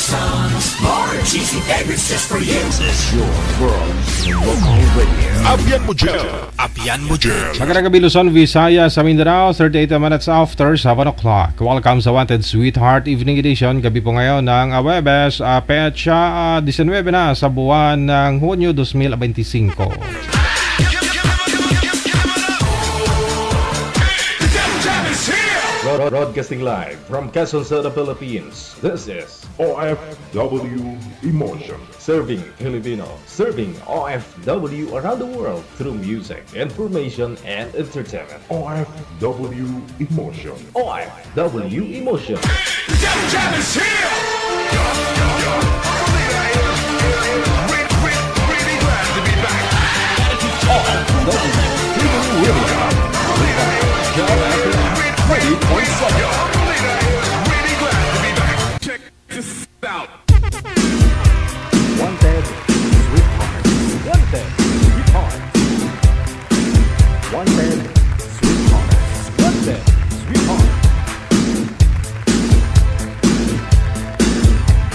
Son, more cheesy favorites just for you. This is your world local radio. Apian mo dyan. Magandang gabi Luzon, Visayas, sa Mindanao, 38 minutes after 7 o'clock. Welcome sa Wanted Sweetheart Evening Edition. Gabi po ngayon ng Webes, petsa 19 na sa buwan ng Hunyo 2025. Broadcasting live from Quezon City, Philippines. This is OFW Emotion. Serving Filipino, serving OFW around the world through music, information, and entertainment. OFW Emotion. OFW Emotion. Jam is here! Check this out. Wanted Sweetheart. Wanted Sweetheart. Wanted Sweetheart. Wanted Sweetheart.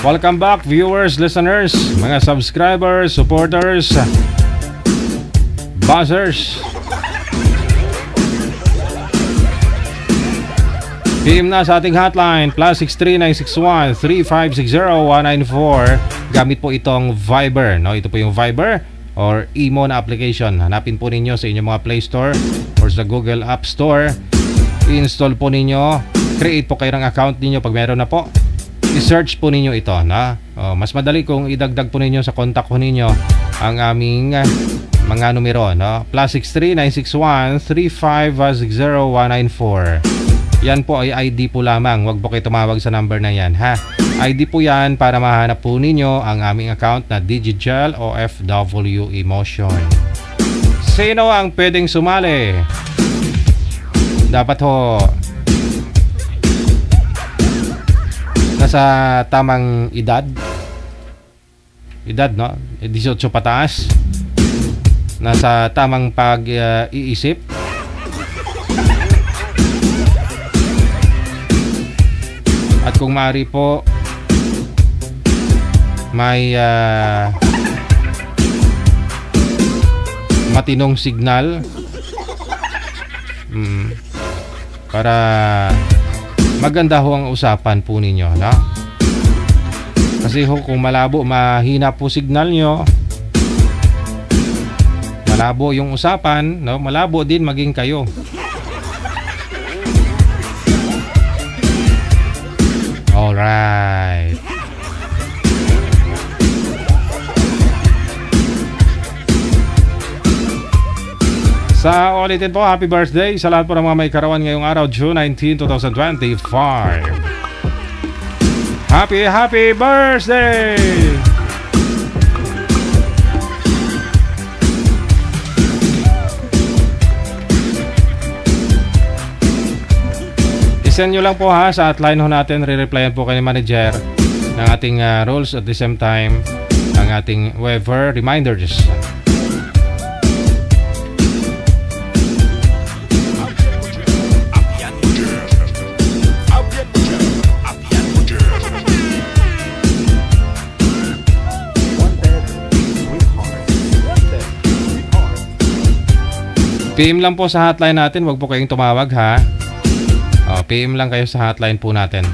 Welcome back viewers, listeners, mga subscribers, supporters, buzzers. PM na sa ating hotline +63961-3560-194. Gamit po itong Viber, no? Ito po yung Viber or Imo na application. Hanapin po ninyo sa inyong mga Play Store or sa Google App Store. I-install po ninyo. Create po kayo ng account ninyo pag meron na po. I-search po ninyo ito, na. Mas madali kung idagdag po ninyo sa contact po ninyo ang aming mga numero, no? +63961-3560-194. Yan po ay ID po lamang. Huwag po kayo tumawag sa number na yan, ha? ID po yan para mahanap po ninyo ang aming account na Digigel OFW Emotion. Sino ang pwedeng sumali? Dapat ho nasa tamang edad, no? 18 pataas. Nasa tamang pag-iisip. At kung maaari po may matinong signal para maganda ho ang usapan po ninyo, no? Kasi ho kung malabo, mahina po signal nyo, malabo yung usapan, no? Malabo din maging kayo. Alright. Sa ulitin po, happy birthday sa lahat po ng mga may karawan ngayong araw, June 19, 2025. Happy birthday! Send nyo lang po ha sa hotline ho natin. Re-replyan po kayo ni manager ng ating rules at the same time ang ating weather reminders. Apian mo dyan. Apian mo dyan. Apian mo dyan. Wanted Sweetheart. Wanted Sweetheart. PM lang po sa hotline natin. Huwag po kayong tumawag, ha. PM lang kayo sa hotline po natin.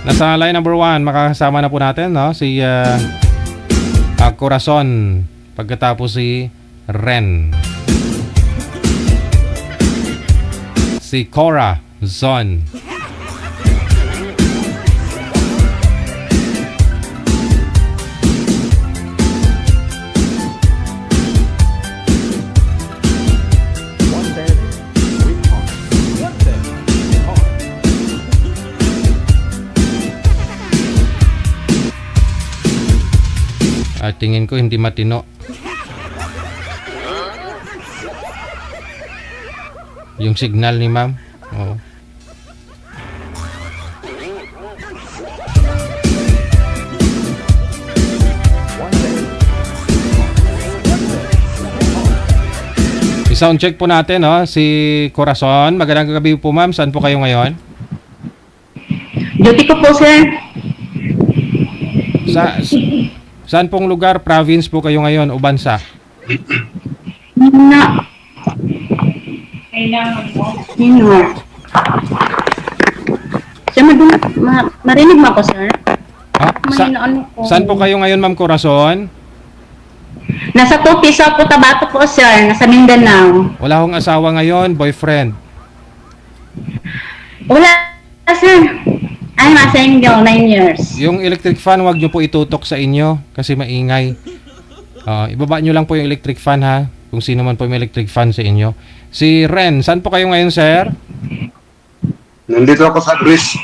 Nasa line number 1, makakasama na po natin, no? Si Corazon. Pagkatapos si Ren. Si Cora Zon. At tingin ko hindi matino yung signal ni ma'am. Oo. I-sound check po natin, no? Si Corazon. Magandang gabi po, ma'am. Saan po kayo ngayon? Duty ko po, sir. Saan pong lugar, province po kayo ngayon o bansa? Na. Sino? Sir, marinig mo ako, sir? Ah, Ano ko? saan po kayo ngayon, ma'am Corazon? Nasa Tupiso po, Tabato po, sir. Nasa Mindanao. Wala akong asawa ngayon, boyfriend. Wala, sir. I'm a single, 9 years. Yung electric fan, wag nyo po itutok sa inyo kasi maingay. Ibaba nyo lang po yung electric fan, ha? Kung sino man po may electric fan sa inyo. Si Ren, saan po kayo ngayon, sir? Nandito ako sa Greece.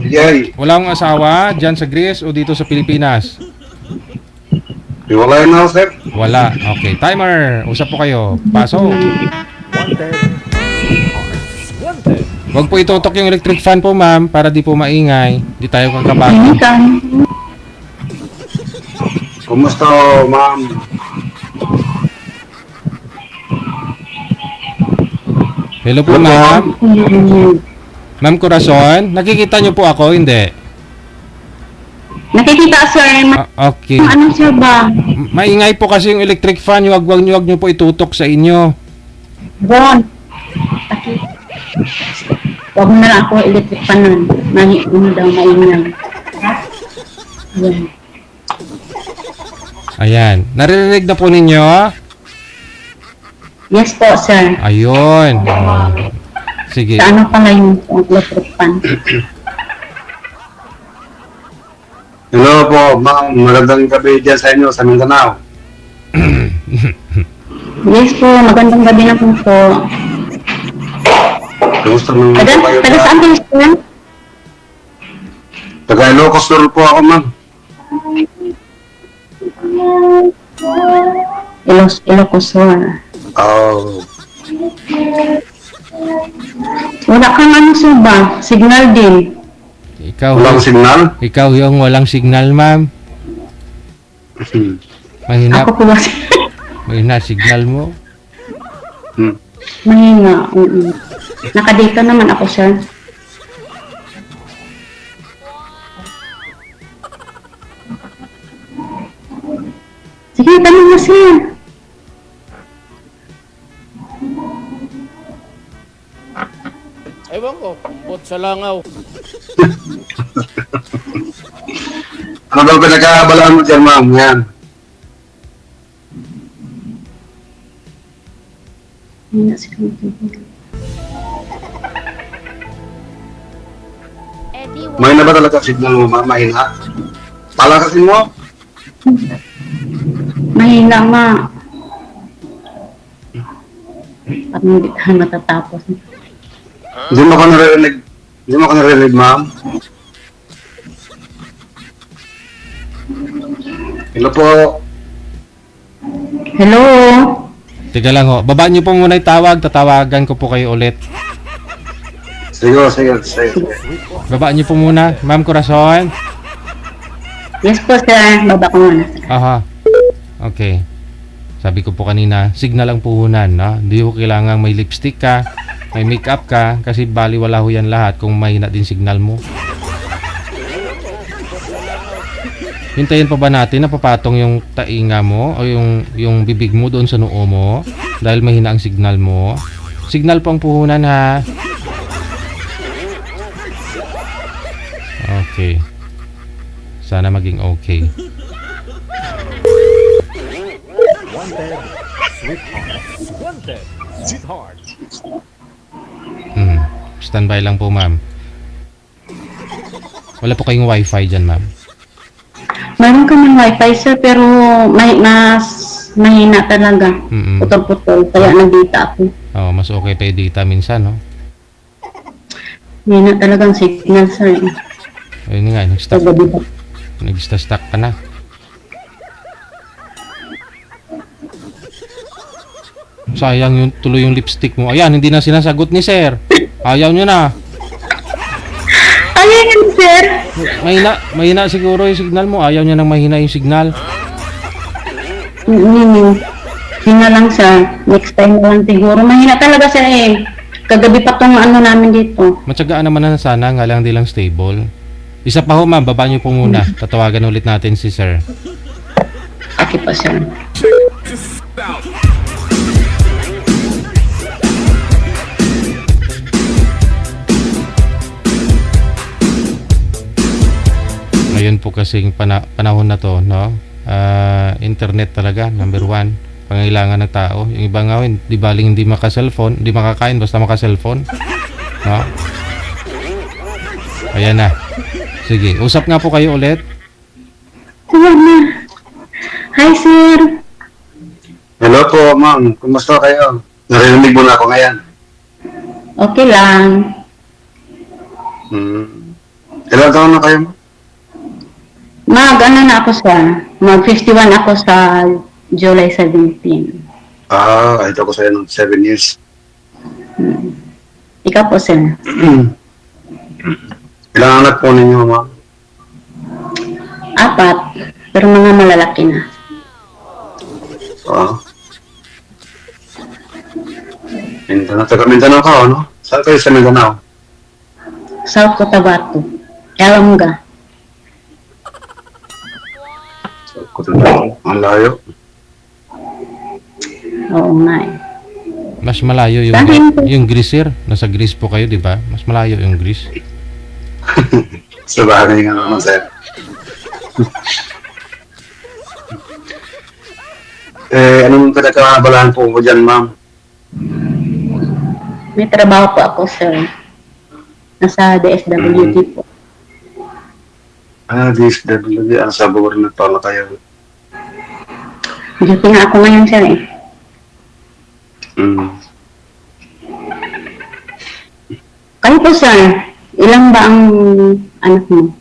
Yay. Wala akong asawa dyan sa Greece o dito sa Pilipinas? Iwalay na ako, sir. Wala. Okay, timer. Usap po kayo. Pasok. Wanted. Wanted. Wag po itutok yung electric fan po, ma'am, para di po maingay. Di tayo kakabahan. Kumusta, ma'am? Hello po, ma'am. Ma'am Corazon, nakikita niyo po ako, hindi? Nakikita, sir. Okay. Ano, sir ba? Maingay po kasi yung electric fan, wag niyo po itutok sa inyo. Ron. Huwag mo na lang ako electric fan nun. Ano daw, maingay. Yan. Ayan. Naririnig na po ninyo? Yes po, sir. Ayun. Sige. Sa ano pala yung electric fan? Hello po, ma'am. Magandang gabi dyan sa inyo, sa Mindanao. Yes po, magandang gabi na po po. Kumusta naman po kayo? Taga saan kayo, sir? Taga Ilocos Sur po ako, ma'am. Ilocosur. Oh. Wala kang ano, sir ba? Signal din. Walang signal? Ikaw yung walang signal, ma'am. Mahina, Ako po ba, sir? mahina signal mo. Mahina. Nakadata naman ako, sir. Sige, tanong mo, sir. Ewan ko, pot sa langaw. Ano daw pinagkakabalaan mo dyan, ma'am? Yan. Mahina, sir. Mahina ba talaga signal mo, ma'am? Mahina? Palakasin mo? Mahina nga. At hindi tayo matatapos. Hindi mo ko naririnig. Hindi mo ko naririnig, ma'am. Hello po. Hello? Tiga lang ho. Baba niyo po muna yung tawag. Tatawagan ko po kayo ulit. Sige. Baba niyo po muna. Ma'am Corazon. Yes po, sir. Baba ko muna, sir. Aha. Okay. Sabi ko po kanina, signal ang puhunan, no? Hindi ko kailangan may lipstick ka, may makeup ka, kasi baliwala ho yan lahat kung mahina din signal mo. Hintayin pa ba natin na papatong yung tainga mo o yung bibig mo doon sa noo mo dahil mahina ang signal mo? Signal po ang puhunan, ha? Okay. Sana maging okay. Wanted. Sweetheart. Wanted. Sweetheart. Standby lang po, ma'am. Wala po kayong wifi dyan, ma'am. Meron kaming wifi, sir, pero mahina talaga. Putol-putol. Kaya nag-data ako. Oh, mas okay pa yung data minsan, no? Mahina talagang signal, sir. Ayun nga, Sa gabi ba? nag-stuck ka na. Sayang yung tuloy yung lipstick mo. Ayan, hindi na sinasagot ni sir. Ayaw nyo na. Ayun yun, sir. Mahina siguro yung signal mo. Ayaw niya nang mahina yung signal. Yun na lang siya. Next time na lang siguro. Mahina talaga siya eh. Kagabi pa tong ano namin dito. Matyagaan naman na sana, nga lang di lang stable. Isa pa ho ma'am, baba niyo po muna. Tatawagan ulit natin si sir. Okay pa siya. Ngayon po kasing panahon na to, no? Internet talaga, number one. Pangailangan ng tao. Yung iba nga, di baling hindi maka-cellphone, hindi makakain, basta maka-cellphone. No? Ayan na. Sige, usap nga po kayo ulit. Ayan na. Hi, sir. Hello po, ma'am. Kumusta kayo? Narinig mo na ako ngayon. Okay lang. Ilang taon na kayo, ma'am? Ano na ako siya. Mag-51 ako sa July 17. Ito ko sa'yo ng 7 years. Ikaw po, sir. Ilang anak po ninyo, ma'am? 4. Pero mga malalaki na. Mindanao. Taga-Mindanao ka, ano? Saan kayo sa Mindanao? South Cotabato. Elongga. Ang layo. Oo nga eh. Mas malayo yung Greece, sir. Nasa Greece po kayo, di ba? Mas malayo yung Greece. Sa bagay nga naman, sir. Anong pinagkakabalaan po mo dyan, ma'am? May trabaho po ako, sir. Nasa DSWD po. DSWD. Sa government pala kayo. Duty nga ako ngayon, sir eh. Kayo po, sir. Ilang ba ang anak mo?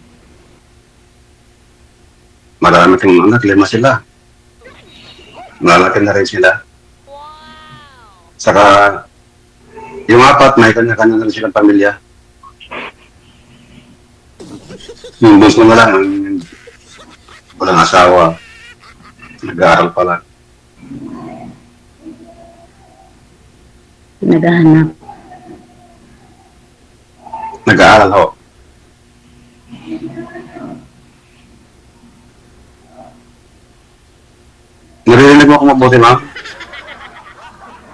Marami kang anak, 5 sila. Malalaki na rin sila. Saka, yung 4, may kanya-kanya na rin silang pamilya. Yung bunso na lang, walang asawa. Nag-aaral pa lang. Naghahanap. Nag-aaral ho. Narinig mo ako mabuti, ma'am?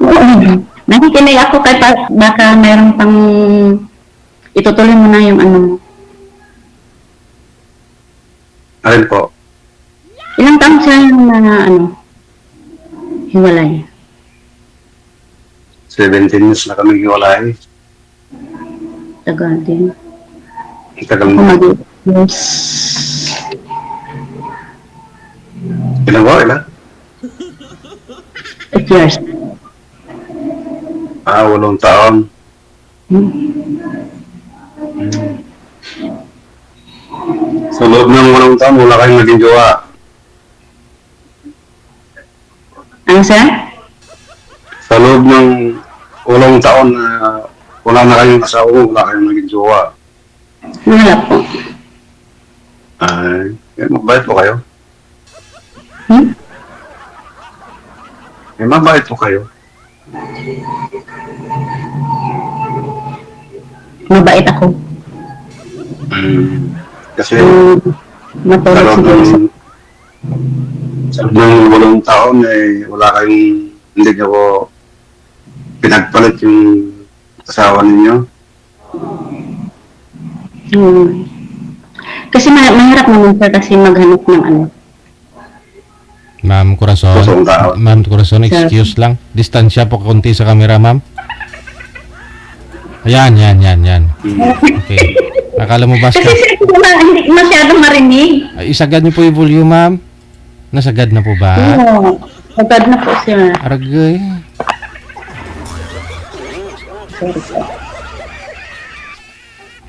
Oo. Nakikinig ako kay baka mayroon pang itutuloy mo na yung ano mo. Alin po? Ilang taon siya yung hiwalay? 17 years na kami hiwalay. Tagal din. Tagal mo. Yes. Ilan ba? Ilan? 8 years. 8 taon. Sa loob ng 8 taon, wala kayong naging jowa. Ano, sir? Sa loob ng 8 taon na wala na kayong asawa, wala kayong naging jowa. Wala po. Ay, mabait po kayo. Mabait po kayo. Mabait ako. Kasi Matulog siguro sa... sa loob ng 8 taon, wala kayong, hindi niyo ko pinagpalit yung asawa ninyo. Kasi mahirap naman sir kasi maghanap ng ano. Ma'am Corazon, excuse lang. Distansya po konti sa camera, ma'am. Ayan. Okay. Akala mo Kasi basket? sir, hindi masyadong marinig. Ay, isagad niyo po yung volume, ma'am. Nasagad na po ba? Oo. Agad na po sir. Aragay. Sorry po.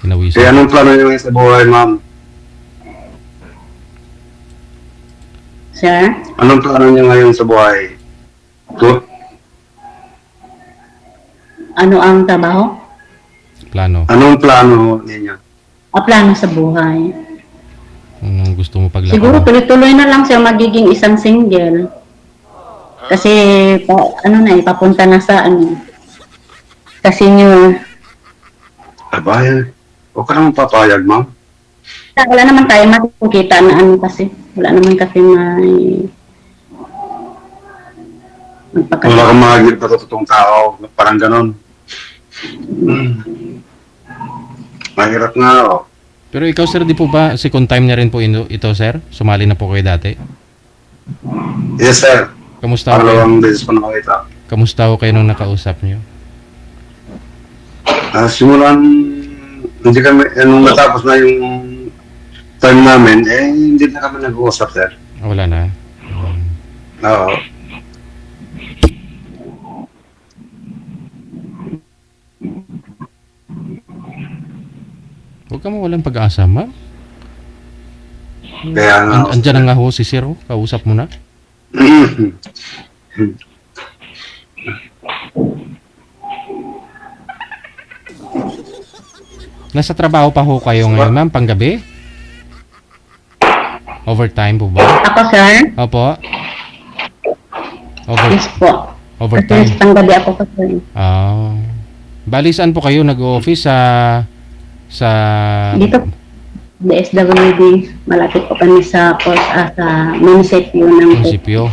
Pinawisan. Kaya anong plano niyo ngayon sa buhay, ma'am? Sir? Anong plano niyo ngayon sa buhay? Ano ang trabaho? Plano. Anong plano ninyo? Plano sa buhay. Anong gusto mo paglaki? Siguro tuloy-tuloy na lang siya magiging isang single. Kasi, papunta na sa, sa senior. Abay, huwag ka naman papayag, ma'am. Wala naman tayo makikita na kasi. Wala naman kasi Wala kang mahagip na totoong tao, parang ganon. Mahirap nga, oh. Pero ikaw sir, di po ba second time na rin po ito sir? Sumali na po kayo dati? Yes, sir. Kamusta ho kayo? Pangalawang beses pa nakita. Kamusta ho kayo nung nakausap niyo? Simulan, hindi kami, nung natapos na yung time namin, hindi na kami nag-uusap, sir. Wala na. Oo. Huwag ka mawalang pag-asa, ma'am. Kaya nga. Andyan na nga ho si Sir, oh. Kausap mo na. Nasa trabaho pa ho kayo ngayon, ma'am, panggabi? Overtime po ba? Ako, sir? Opo. Yes po. Overtime. Kasi panggabi ako po, sir. Bali, saan po kayo nag-office sa Dito, DSWD, malapit po kami sa munisipyo ng munisipyo?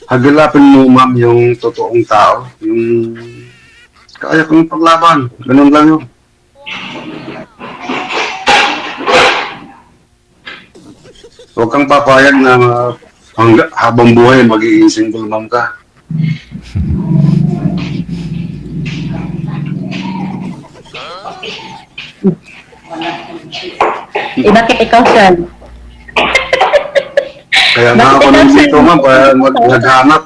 Hagilapin mo, ma'am, yung totoong tao. Yung kaya kong paglaban. Ganun lang yun. Huwag kang papayag na habang buhay magiging single mom ka. Bakit ikaw, sir? Kaya nga ako nandito, ma'am, para naghanap.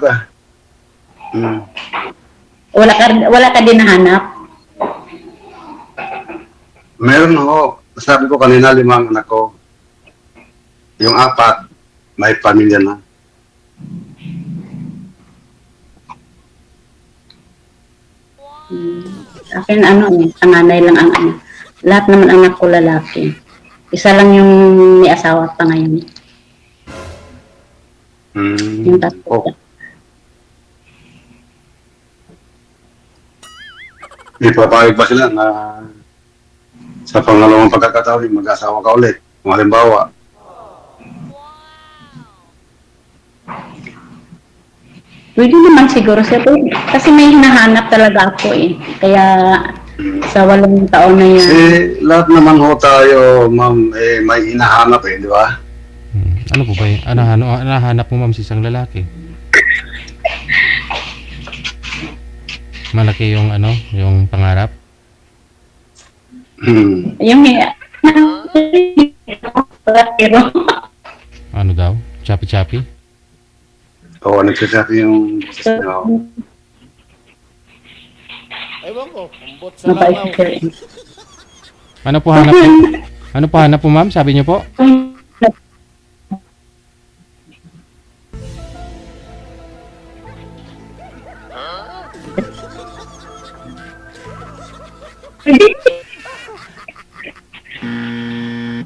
Wala ka din nahanap? Meron ho. Sabi ko kanina, 5 anak ko. Yung 4, may pamilya na. Akin panganay lang ang lahat naman anak ko lalaki. Isa lang yung may asawa pa ngayon. Yung tatlo. Oh. Ipapayag ba sila na sa pangalawang pagkakataon mag-asawa ka ulit? Kung halimbawa, pwede naman siguro sir. Kasi may hinahanap talaga ako Kaya sa 8 taon na yan. lahat naman ho tayo, ma'am, may hinahanap di ba? Ano po ba yun? Ano hanap mo, ma'am, sa isang lalaki? Malaki yung yung pangarap? Yung Ano daw? Chappy-chappy? Oo, nagsasabi yung boses niya. Ewan ko, kumbot sa langaw. Ano po hanap po? Ano po hanap po, ma'am? Sabi niyo po?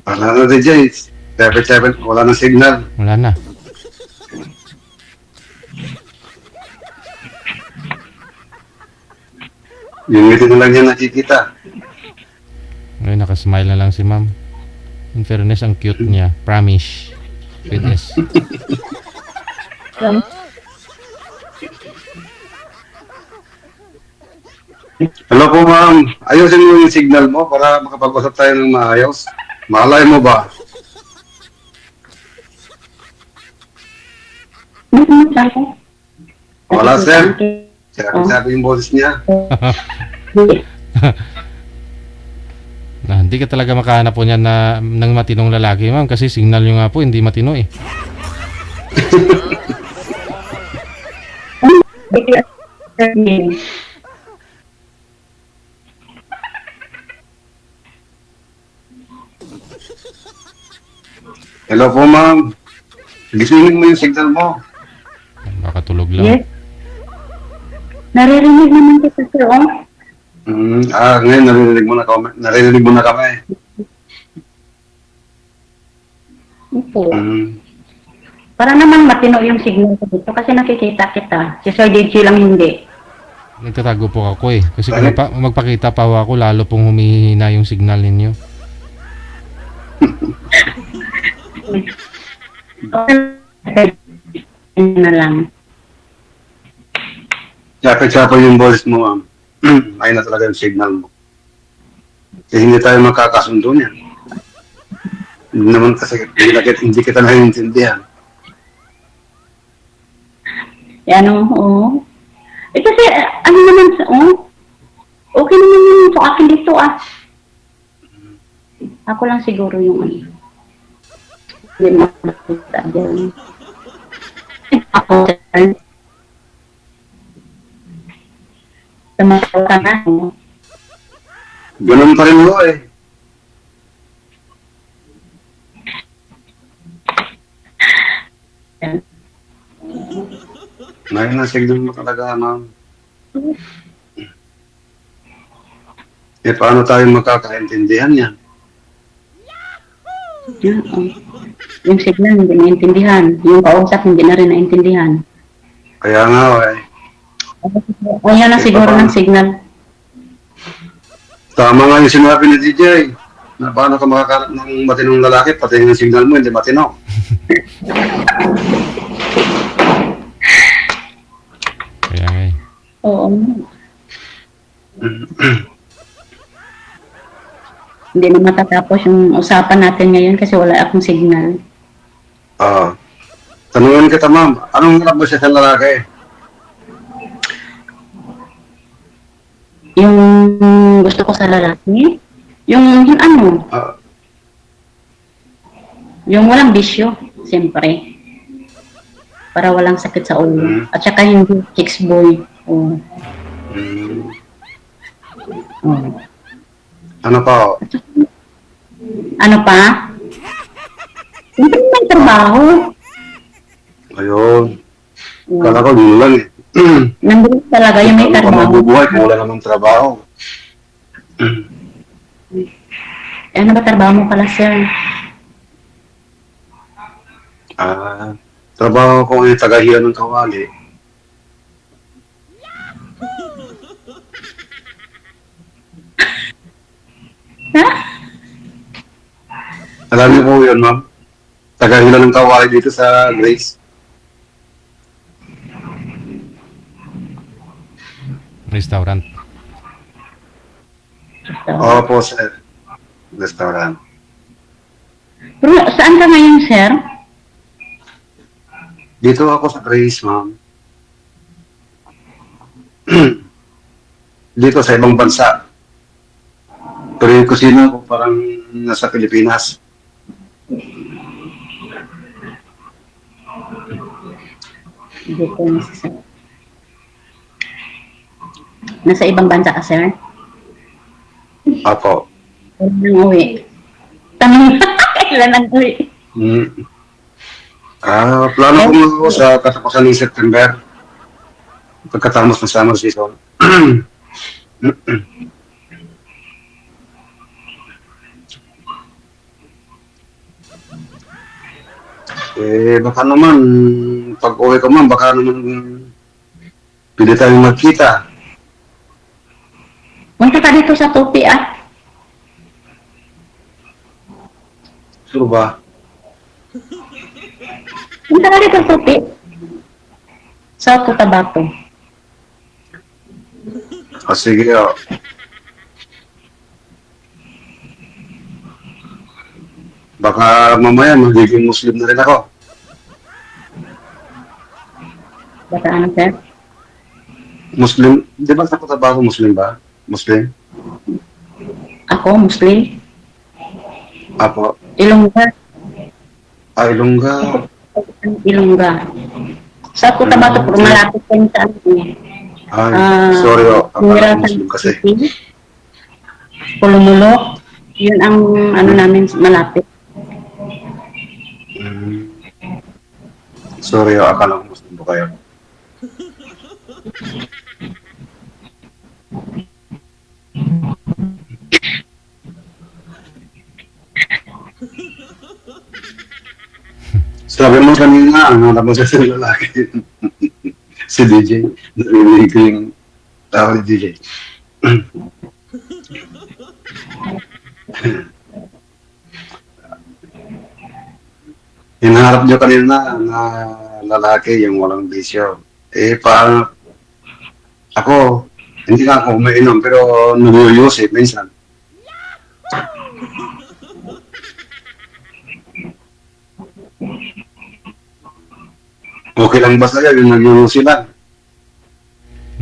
Wala na DJ. 7-7, wala na signal. Wala na. Yung ngiti na lang niya nakikita. Ngayon, nakasmile na lang si ma'am. In fairness, ang cute niya. Promise. With S. Hello po, ma'am. Ayusin mo yung signal mo para makapag-usap tayo ng maayos. Malay mo ba? Wala, sir. Sabi yung boses niya. Hindi ka talaga makahanap po niyan ng matinong lalaki, ma'am, kasi signal nyo nga po hindi matino eh. Hello po, ma'am. Gisingin mo yung signal mo. Baka tulog lang. Yes. Naririnig naman kita sir. Ngayon naririnig mo na kami. Opo. Mm. Para naman matino yung signal ko dito kasi nakikita kita. Si Sir DJ lang hindi. Nagtatago po ako eh. Kasi kung magpakita pa ako, lalo pong humihina yung signal ninyo. Yun na lang. Tsaka yung voice mo, ma'am. Ayun na talaga yung signal mo. Kasi hindi tayo magkakasundo niyan. Hindi naman kasi hindi kita naiintindihan. Yan oo. Eh kasi, ano naman sa, okay naman yun sa akin dito Ako lang siguro yung hindi mo makikita dyan. Ako, sir. Tumasaw ka na, Ganun pa rin mo eh. Yan. Ngayon na signal mo talaga, ma'am. Paano tayo magkakaintindihan yan? Yan, yung signal hindi naintindihan. Yung kausap hindi na rin naintindihan. Kaya nga, eh. Ayaw na siguro ng signal. Tama nga yung sinabi ni DJ. Na paano ka makakalat ng matinong lalaki, pati yung signal mo hindi matino. Kaya nga eh. Oo. Hindi na matatapos yung usapan natin ngayon kasi wala akong signal. Tanungin kita, ma'am, anong harap mo siya sa lalaki? Yung gusto ko sa lalaki, yung yung walang bisyo, siyempre. Para walang sakit sa ulo. At saka hindi chicks boy. Oo. Oo. Ano pa? Ano pa? Hindi may trabaho. Ayun. Kala ko yun lang eh. Nandun talaga yung may Ano ka trabaho. mabubuhay kung wala namang trabaho? Ano ba trabaho mo pala, sir? Trabaho ko yung tagahiya ng kawali. Ha? Alam niyo po yun, ma'am? Tagahiya ng kawali dito sa Grace. Restaurant. Opo, sir. Restaurant. Pero saan ka ngayon, sir? Dito ako sa Grace, ma'am. Dito sa ibang bansa. Pero yung kusina ko parang nasa Pilipinas. Dito na si sir. Nasa ibang bansa ka, sir? Opo. Kailan ang uwi? Tanong kailan ang uwi? Plano ko nga ako sa katapusan ng September. Pagkatapos ng summer season. Baka naman, pag uwi ko man, baka naman pwede tayong magkita. Punta ka dito sa Tupi, Sure ba? Punta ka dito sa Tupi. Sa Cotabato. Sige, baka mamaya magiging Muslim na rin ako. Baka ano, sir? Muslim, di ba sa Cotabato Muslim ba? Muslim? Ako, Muslim. Apo. Ilongga. Ilongga. Ilongga. Sa Cotabato, pero malapit ka sa Sorry, akala ko Muslim kasi. Pulumulok. Yun ang ano namin malapit. Sorry, akala ko Muslim po kayo. Sabi mo kanina, hanap mo sa lalaki. Si DJ. Narinig ko yung tao ni DJ. Hinaharap nyo kanina na lalaki yung walang bisyo. Eh, parang ako, hindi nga ako umiinom, pero naguyos minsan. Okay lang ba sa'yo yung naguyos sila?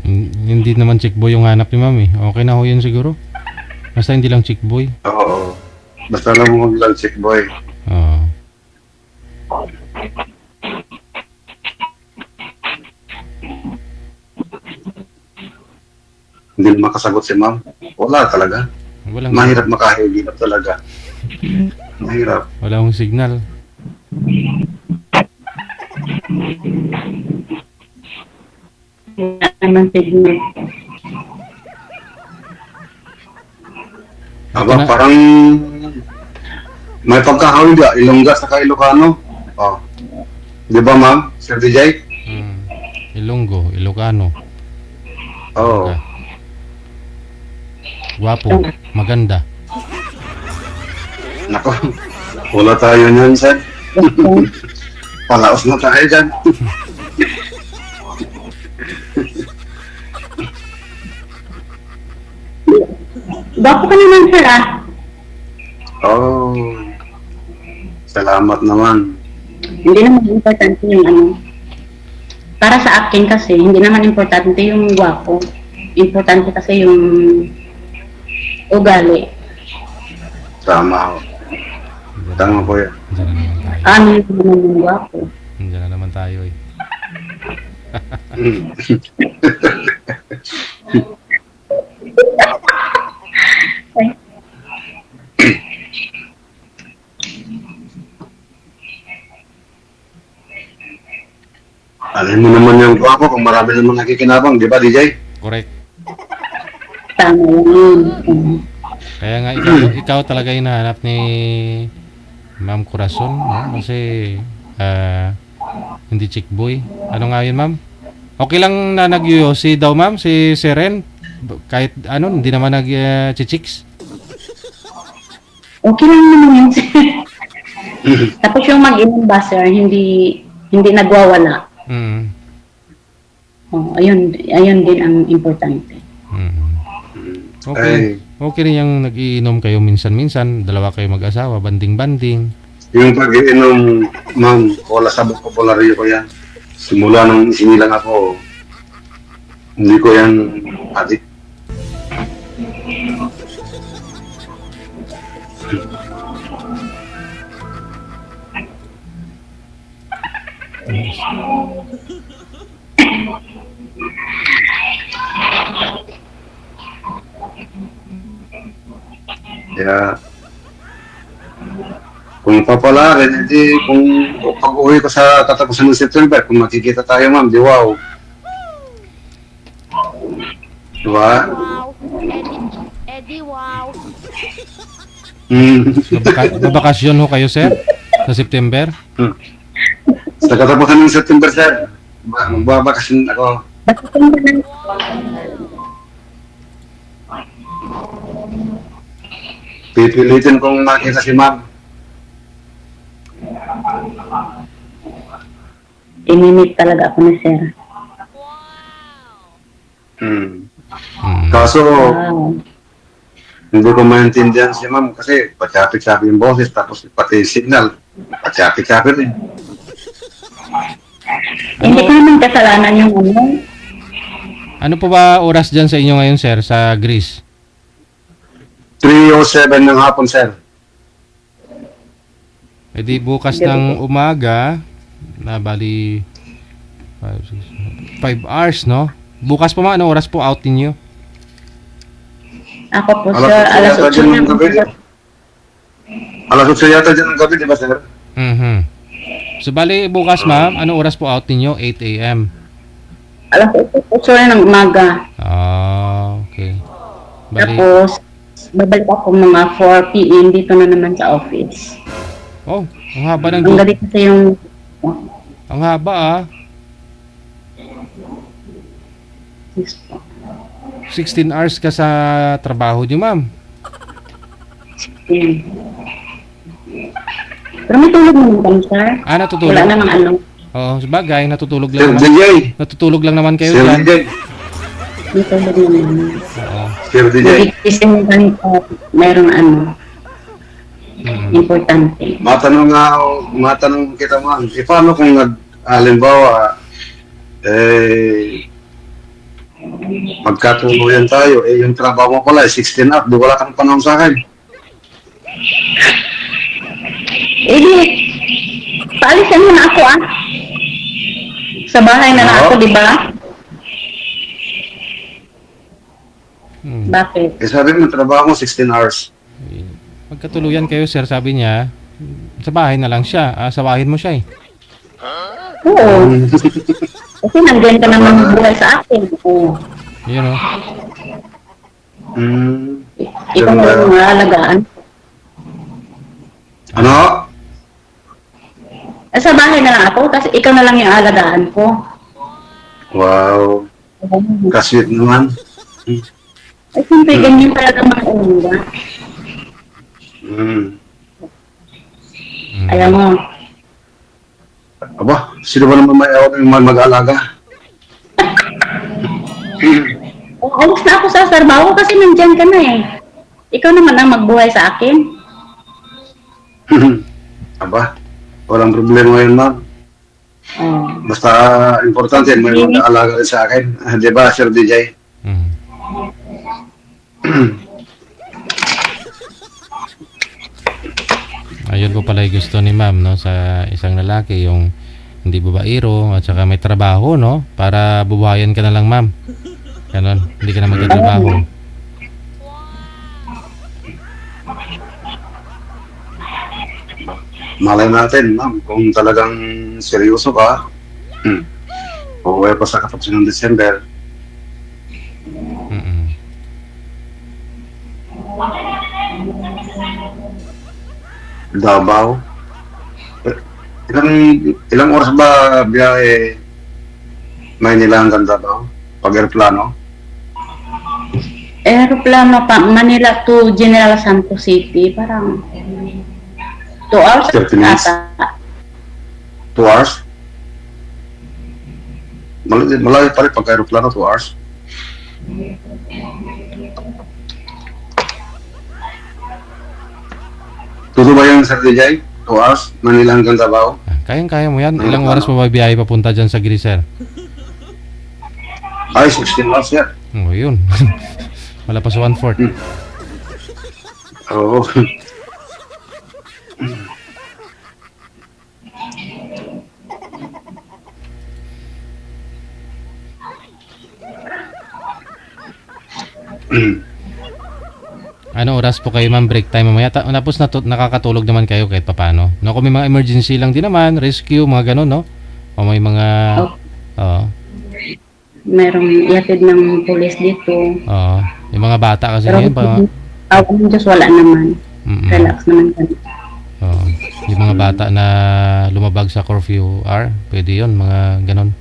Hindi naman chick boy yung hanap ni mami. Okay na ho yun siguro. Basta hindi lang chick boy. Oo. Basta lang mo lang chick boy. Oo. Hindi makasagot si ma'am. Wala talaga. Walang, Mahirap makahihilap talaga. Mahirap. wala akong signal. Naman signal. Aba, na- parang may pagkakawin ka, Ilongga sa Ilocano. Oh. Di ba ma'am, Sir DJ? Ilonggo, Ilocano. Oo. Ah. Guwapo, maganda. Nako, wala tayo niyan, Sir. Palaos na tayo dyan. Gwapo ka naman, sir, ah. Oh. Salamat naman. Hindi naman importante yung ano. Para sa akin kasi, hindi naman importante yung gwapo. Importante kasi yung ugali. Tama. Tama po yan. Diyan na naman tayo. Ano yung gwapo? Diyan na naman tayo eh. Alam mo naman yung gwapo kung marami naman nakikinabang, di ba, DJ? Correct. Tama yun. Kaya nga ikaw talaga yung nahanap ni Ma'am Corazon, no? Kasi hindi chick boy. Ano nga yun, ma'am? Okay lang na nagyoyosi daw, ma'am, si Seren. Kahit ano, hindi naman nag-chichicks. Okay lang naman yun, sir. Tapos yung mag-inom ba, sir, hindi nagwawala. Mm. Oh, ayun din ang importante. Mm. Okay. Okay rin yung nag-iinom kayo minsan-minsan, dalawa kayo mag-asawa, banding-banding. Yung pag-iinom, ma'am, wala sa popularyo ko yan. Simula nung isinilang ako, hindi ko yan adik. Kaya, kung papalarin, edi kung pag-uwi ko sa katapusan ng September, kung makikita tayo, ma'am, di wow. Diba? Wow. Eddie, wow. Nabakasyon ho kayo, sir? Sa September? Sa katapusan ng September, sir, magbabakasyon ako. Bakit hindi lang Pipilitin kong makita si ma'am. inimit talaga ako ni sir. Hmm. Mm. Kaso, Wow. hindi ko maintindihan si ma'am kasi patsapit-sapit yung boses tapos pati signal, patsapit-sapit rin. Hindi ko naman kasalanan yung ano. Ano po ba oras dyan sa inyo ngayon, sir, sa Greece? 3:07 ng hapon, sir. E di bukas ng umaga, na bali 5 hours, no? Bukas po ma, ano oras po out ninyo? Ako po, Alas sir, 8 alas yata 8 dyan na ng gabi. Alas 8 yata dyan ng gabi, di ba, sir? Mhm. So bali bukas, ma'am, ano oras po out ninyo? 8 a.m. Alas 8 po, sir, ng umaga. Ah, okay. Bali, Tapos, babalik ako mga 4 p.m. dito na naman sa office. oh, ang haba ng Ang gabi kasi yung po. Ang haba ah. Yes po. 16 hours ka sa trabaho niyo, ma'am. Yan. Pero may tulog naman kami, sir. Ah, natutulog? Wala namang ano. Oo, sabagay, natutulog lang Sir naman. DJ. Natutulog lang naman kayo Sir dyan. DJ. May tulog naman. Oo. Sir DJ. Nagigising kami po. Mayroong ano. Importante. Matanong kita ma'am. Paano kung halimbawa, magkatuluyan tayo, yung trabaho mo pala, 16 up, di wala kang panahon sa akin. Eh di, paalisan mo na ako ah. Sa bahay na lang Oo. ako, di ba? Hmm. Bakit? Sabi mo, trabaho mo 16 hours. Magkatuluyan kayo, sir, sabi niya. Sa bahay na lang siya. Sawahin mo siya eh. Oo. Kasi nandiyan ka naman buhay sa akin. Oo. Yun o. Ikaw na lang ang alagaan. Ano? Sa bahay na lang ako, kasi ikaw na lang yung alagaan ko. Wow. Kasweet naman. Ay, siyempre, ganyan talaga mga umiga. Ayaw mo. Aba, sino ba naman may awa ng mag-alaga? Alis na ako sa trabaho kasi nandyan ka na eh. Ikaw naman ang magbuhay sa akin. Aba, walang problema yun, ma'am. Oh. Basta importante, may mag-alaga rin sa akin. Di ba, Sir DJ? Hmm. Ayun po pala yung gusto ni ma'am, no, sa isang lalaki, yung hindi babaero at saka may trabaho, no, para bubuhayan ka na lang, ma'am. Ganon, hindi ka na magtatrabaho. Malay natin, ma'am, kung talagang seryoso ka, uuwi pa sa katapusan ng December, Mm-mm. Davao. Ilang oras ba biyahe Maynila hanggang Davao? Pag aeroplano? Aeroplano pa, Manila to General Santos City. Parang 2 hours 30 minutes. ata. 2 hours? Malayo pa rin pag aeroplano, 2 hours. Tuto ba yun, Sir DJ? 2 hours? Manila hanggang Davao? Kayang-kaya mo yan. Ilang oras pa ba biyahe papunta dyan sa Grisel? Ay, 16 hours yan. Oh, yun. Wala pa sa 1/4. Oo. Ano oras po kayo, ma'am, break time mamaya? Tapos nakakatulog naman kayo kahit papano. No, kung may mga emergency lang din naman, rescue, mga ganun, no? O may mga... Oo. Merong ihatid ng pulis dito. Oo. Yung mga bata kasi Pero ngayon, ako ng Diyos, wala naman. Mm-mm. Relax naman kami. Oo. Yung mga bata na lumabag sa curfew hour, pwede yun, mga ganun.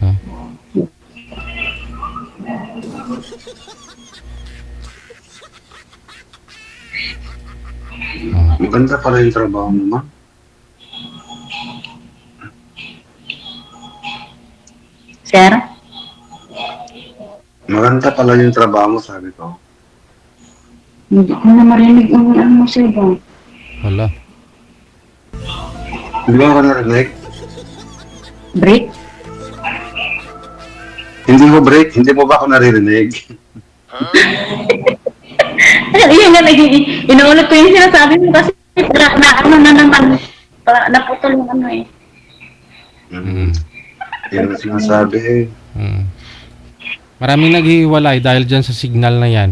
No? Maganda pala yung trabaho mo, ma'am. Sir? Maganda pala yung trabaho mo, sabi ko. Hindi ko na marinig ang ano mo, sir ba? Wala. Hindi ba ako narinig? Break? Hindi mo break? Hindi mo ba ako naririnig? Ayun nga, inuulit ko yung sinasabi mo kasi na ano na naman, naputol yung ano eh. Yan ang sinasabi eh. Maraming naghihiwalay dahil dyan sa signal na yan.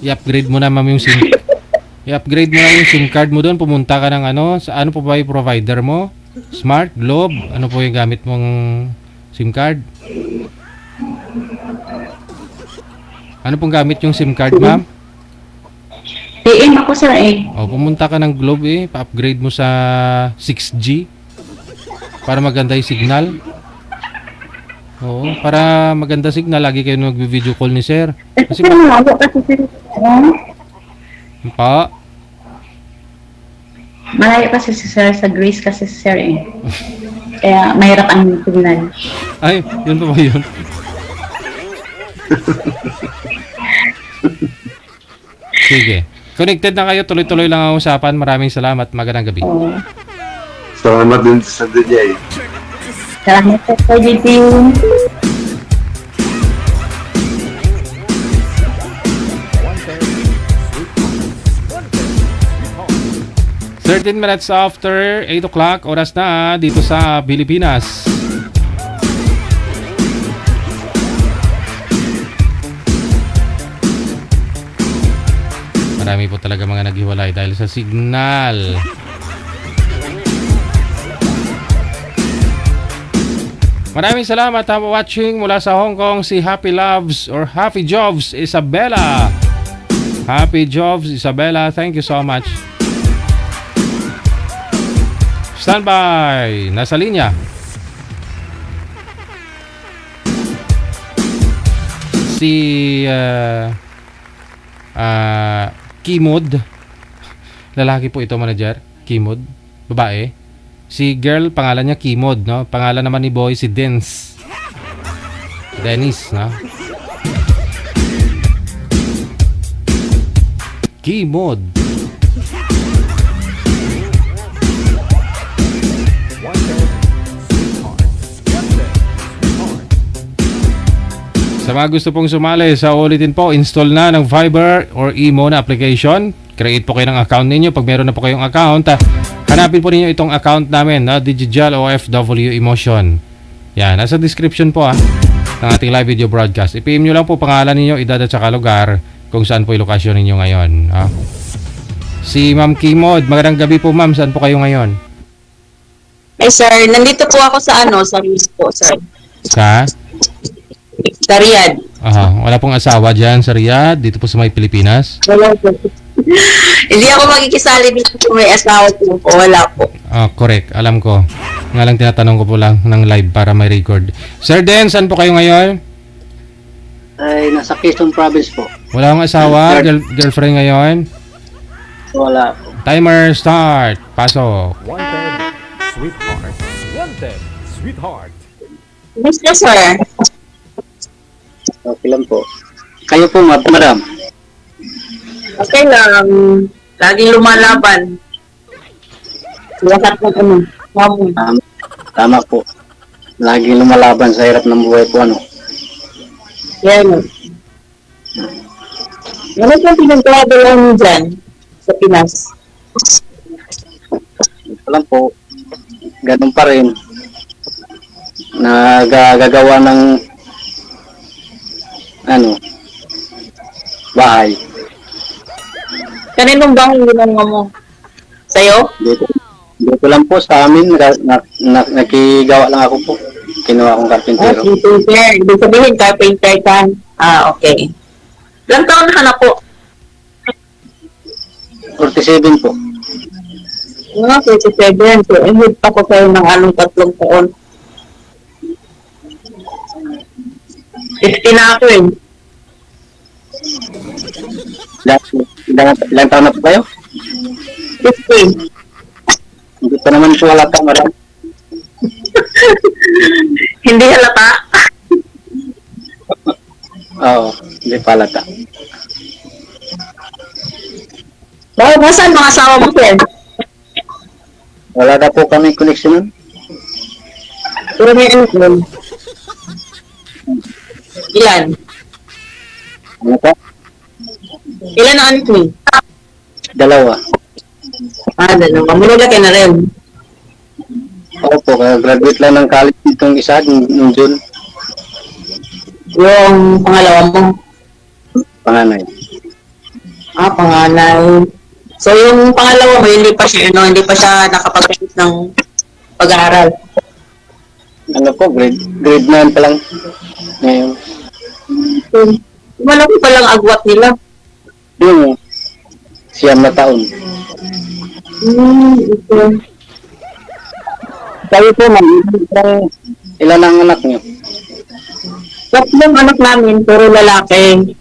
I-upgrade mo na, ma'am, yung SIM. I-upgrade mo na yung SIM card mo doon. Pumunta ka ng ano. Sa ano po ba yung provider mo? Smart? Globe? Ano po yung gamit mong SIM card? Ano pong gamit yung SIM card, ma'am? PM ako, sir eh. O, pumunta ka ng Globe eh. Pa-upgrade mo sa 6G. Para maganda yung signal. Oo, para maganda signal, lagi kayo nag-video call ni sir. Kasi Kasi malayo kasi sir. pa, Malayo kasi si sir sa Greece kasi si sir eh. Kaya mahirap ang signal. ay, yun pa ba yun? Sige. Connected na kayo, tuloy-tuloy lang ang usapan. Maraming salamat, magandang gabi. Oo. Salamat din sa DJ. Salamat po po, JP. Thirteen minutes after 8 o'clock, oras na dito sa Pilipinas. Marami po talaga mga naghiwalay dahil sa signal. Maraming salamat ha watching mula sa Hong Kong si Happy Loves or Happy Jobs Isabella. Happy Jobs Isabella, thank you so much. Standby, nasa linya. Si Kimod. Lalaki po ito, manager. Kimod, babae. Si girl, pangalan niya Kimod, no? Pangalan naman ni boy si Dennis, no? Kimod. Sa mga gusto pong sumali sa ulitin po, install na ng Viber or Imo na application. Create po kayo ng account ninyo. Pag meron na po kayong account, hanapin po ninyo itong account namin na Digital OFW Emotion. Yan, nasa description po ng ating live video broadcast. I-PM nyo lang po pangalan ninyo, edad at saka lugar kung saan po yung lokasyon ninyo ngayon. Si Ma'am Kimod, magandang gabi po ma'am. Saan po kayo ngayon? Ay sir, nandito po ako sa sa Greece po sir. Sa Riyadh. Wala pong asawa dyan sa Riyadh, dito po sa may Pilipinas? Wala po. Hindi ako magkikisali dito kung may asawa po. Wala po. Correct. Alam ko. Nga lang tinatanong ko po lang ng live para may record. Sir Den, saan po kayo ngayon? Ay, nasa Quezon Province po. Wala akong asawa? Girlfriend ngayon? Wala po. Timer start. Pasok. Wanted, sweetheart. Wanted, sweetheart. Basta sir. Okay lang po. Kayo po, madam. Okay lang. Laging lumalaban. Lahat ng Tama po. Laging lumalaban sa hirap ng buhay po, Yan. Ano po pinagkakado lang dyan sa Pinas? Ito lang po. Ganun pa rin. Nagagawa ng bahay. Kaninong bahay ginawa mo? Sa'yo? Dito lang po sa amin. Nakigawa lang ako po. Kinuha akong karpintero. Carpenter. Ibig sabihin, carpenter ka. Okay. Ilang taon ka na po? 47 po. 37. So, ihid pa ko kayo ng 3 taon. 50 na ako eh. Ilang taon na po kayo? 50. Hindi pa naman siya halata, madam. Hindi halata? Oo, hindi pa halata. Bakit nasaan mga asawa mo, Ken? Wala na po kami connection. Pero may anak mo. Ilan? Ano po? Ilan ang anak mo? 2. Dalawa. Mulula ka na rin. Opo, graduate lang ng college itong isa, ng June. Yung pangalawa mo? Panganay. Panganay. So yung pangalawa mo, hindi pa siya nakapag-finish ng pag-aaral. Ano po, grade 9 pa lang ngayon. Malaki pa lang agwat nila. Yung 9 na taon. Okay. Kayo po, ma'am, ilan ang anak niyo? Tatlong anak namin, puro lalaki.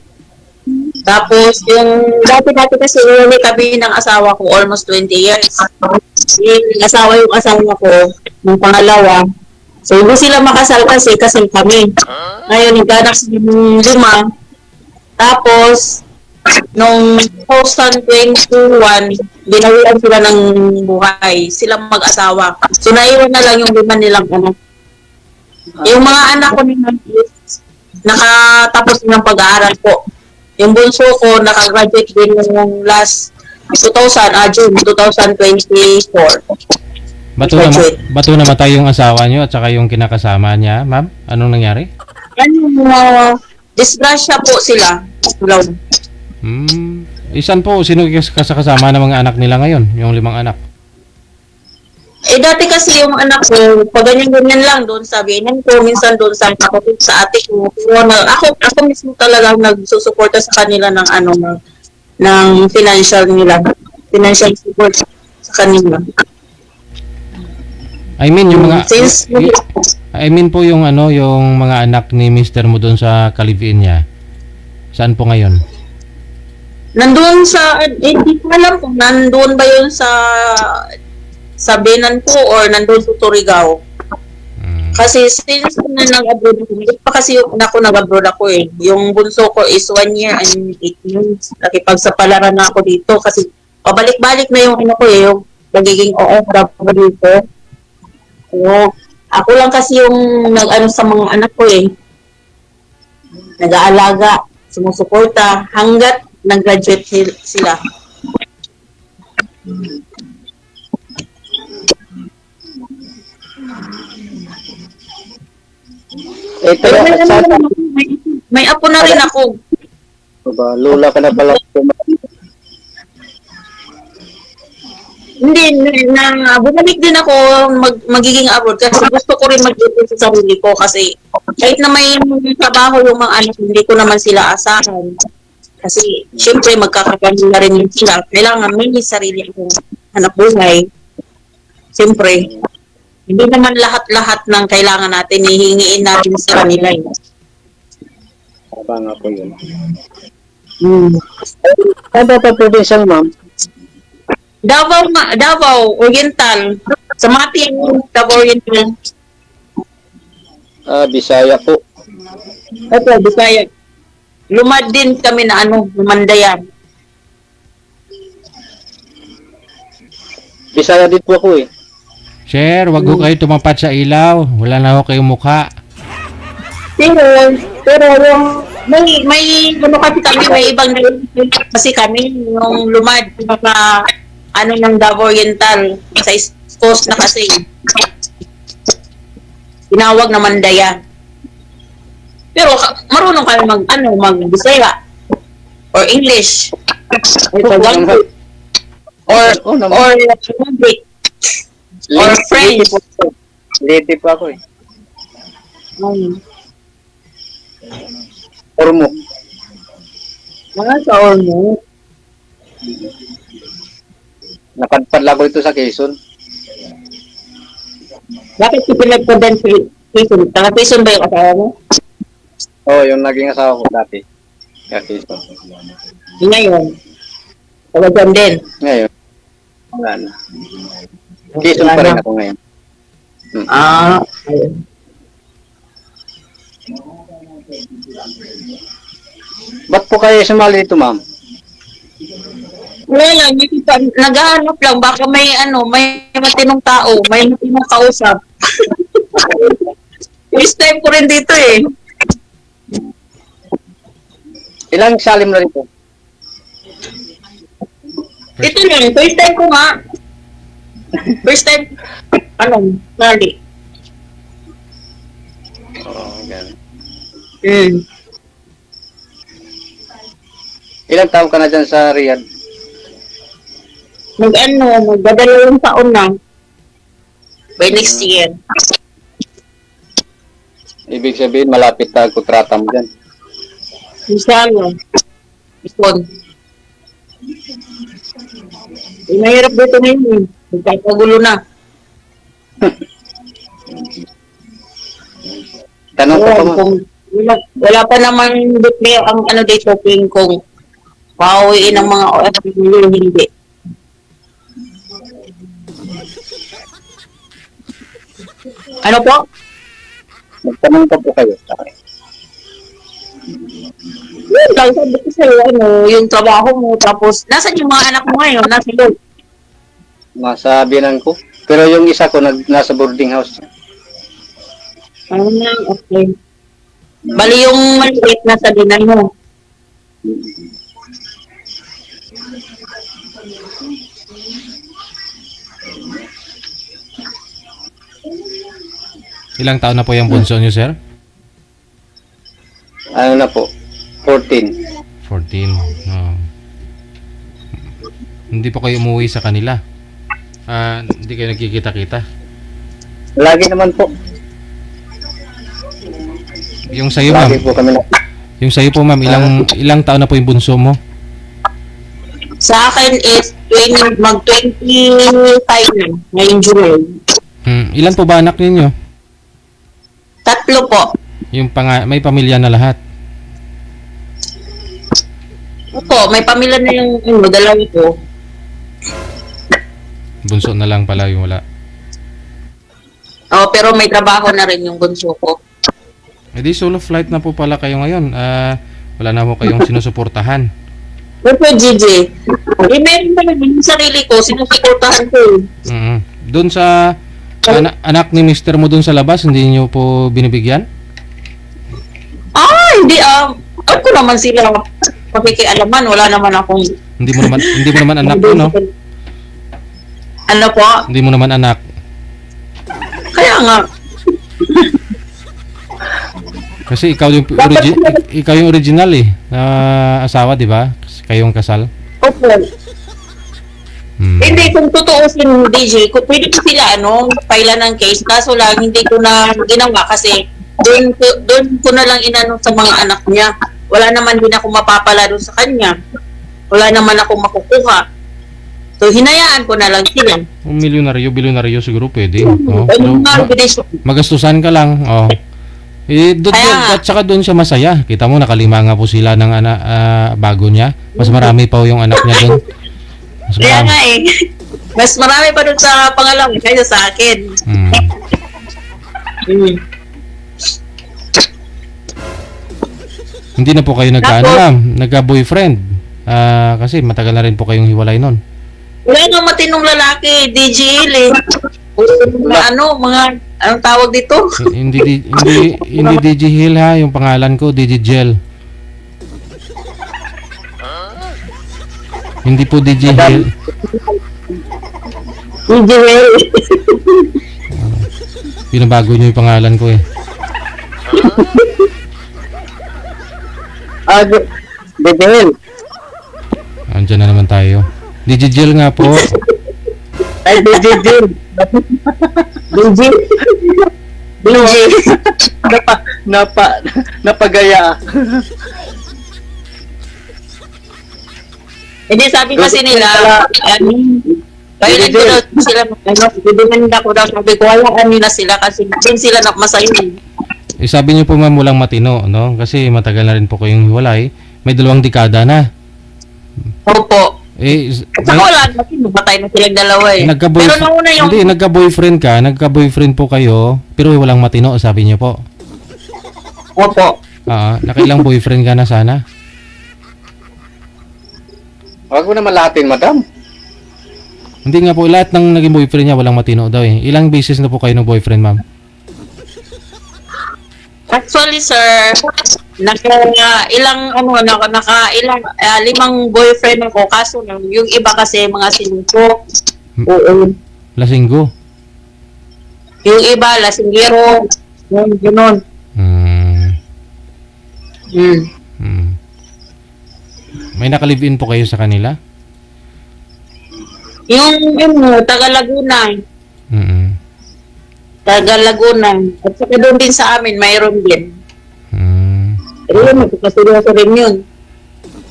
Tapos, yung dati-dati kasi uli kami ng asawa ko, almost 20 years. Yung asawa ko, ng pangalawa. So, hindi sila makasal kasi kami. Ngayon, nagkanak sila ng 5. Tapos, nung 2021, binawian sila ng buhay. Sila mag-asawa. So, naiwan na lang yung 5 nilang anak. Yung mga anak ko naman is nakatapos ng pag-aaral po. Yung bunso ko, nakagraduate din yung last June 2024. Bato namatay yung asawa nyo at saka yung kinakasama niya, ma'am? Anong nangyari? Disgrasya po sila. Isan po, sino kasama ng mga anak nila ngayon? Yung 5 anak? Dati kasi yung anak ko, pag ganyan-ganyan lang doon sa binan ko, minsan doon sa kapatid sa ate ko. Pero ako mismo talaga nagsusuporta sa kanila ng ng financial support sa kanila. I mean yung mga I mean po yung yung mga anak ni Mr. mo doon sa Kaliviin niya. Saan po ngayon? Nandun sa hindi ko alam kung nandun ba yun sa Binan ko or nandun sa Surigao. Kasi since na nag-abroad ako, hindi pa kasi yung anak ko nag-abroad ako eh. Yung bunso ko is 1 year and 8 months. Nakipagsapalaran na ako dito kasi pabalik-balik na yung ko eh, yung nagiging OFW dito. So, ako lang kasi yung nag-ano sa mga anak ko eh. Nag-aalaga, sumusuporta hanggat nag-graduate sila. Pero may apo na rin ako. Lula ka na pala. Hindi, bumalik din ako magiging abroad kasi gusto ko rin mag-ipon sa sarili ko kasi kahit na may trabaho yung mga anak, hindi ko naman sila asahan. Kasi syempre magkakapamilya rin yun sila. Kailangan may sarili akong anak buhay. Syempre, hindi naman lahat-lahat ng kailangan natin, hihingiin natin sa kanila. Tama nga po yun. Ano pa po din siya, ma'am? Davao, Oriental. Sa Mati yung Davao Oriental. Bisaya po. Opo, Bisaya. Lumad din kami na Lumandayan. Bisaya din po ako eh. Sir, wag ko kayo tumapat sa ilaw. Wala na ako kayong mukha. Pero yung may kasi kami, may ibang kasi kami yung lumad baka ng Davao Oriental sa East Coast na kasi tinawag na Mandaya. Pero marunong kami mag-Bisaya or English or Tagalog or Arabic or French. Lady po ako eh. Ormo. Mga sa Ormo. Napadpad ko ito sa Quezon. Bakit si pinagpadan sa Quezon? Taga Quezon ba yung asawa mo? Oo, yung naging asawa ko dati. Sa Quezon. Ngayon? Taga dyan din? Ngayon. Wala na. Quezon pa rin ako ngayon. Ayun. Ba't po kayo sumali dito, ma'am? Wala lang, naghahanap lang, baka may matinong tao, may matinong kausap. First time ko rin dito eh. Ilang salim na rito? Ito lang, first time ko nga. First time, sorry. Okay. Ilang taon ka na dyan sa Riyadh? Magdadalawang taon na. By next year. Ibig sabihin, malapit na kontrata mo dyan. Inshallah. Ipon. Mahirap dito na yun. Magkakagulo na. Tanong ko pa, Ayan, ma'am. kung wala pa naman declare ang ano dito kung pauwiin ng mga OFW hindi. Ano po? Magtanong pa po kayo sa akin. Yun lang, sabi ko sa'yo, ano, yung trabaho mo, tapos, nasan yung mga anak mo ngayon? Nasa yun? Nasa biyanan ko. Pero yung isa ko, nasa boarding house. Okay. Bali yung maliit na sa dinan mo. Ilang taon na po yung bunso niyo, sir? Ano na po? 14. 14. Oh. Hindi po kayo umuwi sa kanila. Hindi kayo nagkikita-kita. Lagi naman po. Yung sa'yo, ma'am. Lagi po kami na. Yung sa'yo po, ma'am, ilang taon na po yung bunso mo? Sa akin is mag-25 na, ngayong July. Ilan po ba anak ninyo? 3 po. Yung may pamilya na lahat. Opo, may pamilya na yung dalawa ko. Bunso na lang pala yung wala. Oh, pero may trabaho na rin yung bunso ko. E di solo flight na po pala kayo ngayon. Wala na po kayong sinusuportahan. Opo, Gigi. Meron na rin yung sarili ko, sinusuportahan ko. Doon sa anak ni mister mo doon sa labas, hindi niyo po binibigyan? Hindi ako naman sila pakikialaman, wala naman akong... Hindi mo naman anak mo, no? Ano po? Hindi mo naman anak. Kaya nga. Kasi ikaw yung original eh, na asawa, di ba? Kayong kasal. Opo. Hindi, kung tutuusin, DJ, kung pwede ko sila, pailan ng case, kaso lang, hindi ko na ginawa kasi doon ko na lang inanong sa mga anak niya. Wala naman din ako mapapala doon sa kanya. Wala naman ako makukuha. So, hinayaan ko na lang sila. Bilyonaryo siguro pwede. Oh. Pero magastusan ka lang. Oh. At saka doon siya masaya. Kita mo, nakalima nga po sila ng bago niya. Mas marami pa yung anak niya doon. Kaya nga mas marami pa doon sa pangalawa kaysa sa akin. Hindi na po kayo nagka-boyfriend. Kasi matagal na rin po kayong hiwalay nun. Wala nga matinong lalaki, DJ eh. Anong tawag dito? hindi DJ Hill ha, yung pangalan ko, DJ Gel. Hindi po DJ Hill. DJ Hill. Pinabago niyo yung pangalan ko eh. DJ Hill. Andiyan na naman tayo. DJ Gel nga po. Ay, DJ Hill. DJ. Napagaya. Hindi, sabi kasi nila, kailan ko daw sila, bibiganda ko daw, sabi ko, hayaan nyo na sila kasi din sila masayin. Sabi niyo po, ma'am, walang matino, no? Kasi matagal na rin po kayong hiwalay. May 2 dekada na. Opo. At saka wala natin, matay na silang dalawa eh. Pero nauna yung... Hindi, nagka-boyfriend po kayo, pero walang matino, sabi niyo po. Opo. Nakailang boyfriend ka na sana? Huwag mo naman lahatin, madam. Hindi nga po, lahat ng naging boyfriend niya walang matino daw eh. Ilang beses na po kayo ng boyfriend, ma'am? Actually, sir, ilang 5 boyfriend ako, kaso lang, yung iba kasi mga sinungko. Oo. Lasinggo? Yung iba, lasinggero. Yung gano'n. May nakalive-in po kayo sa kanila? Yung taga Laguna. Taga Laguna. At saka doon din sa amin, mayroon din. Pero yun, magkakaseryoso rin yun.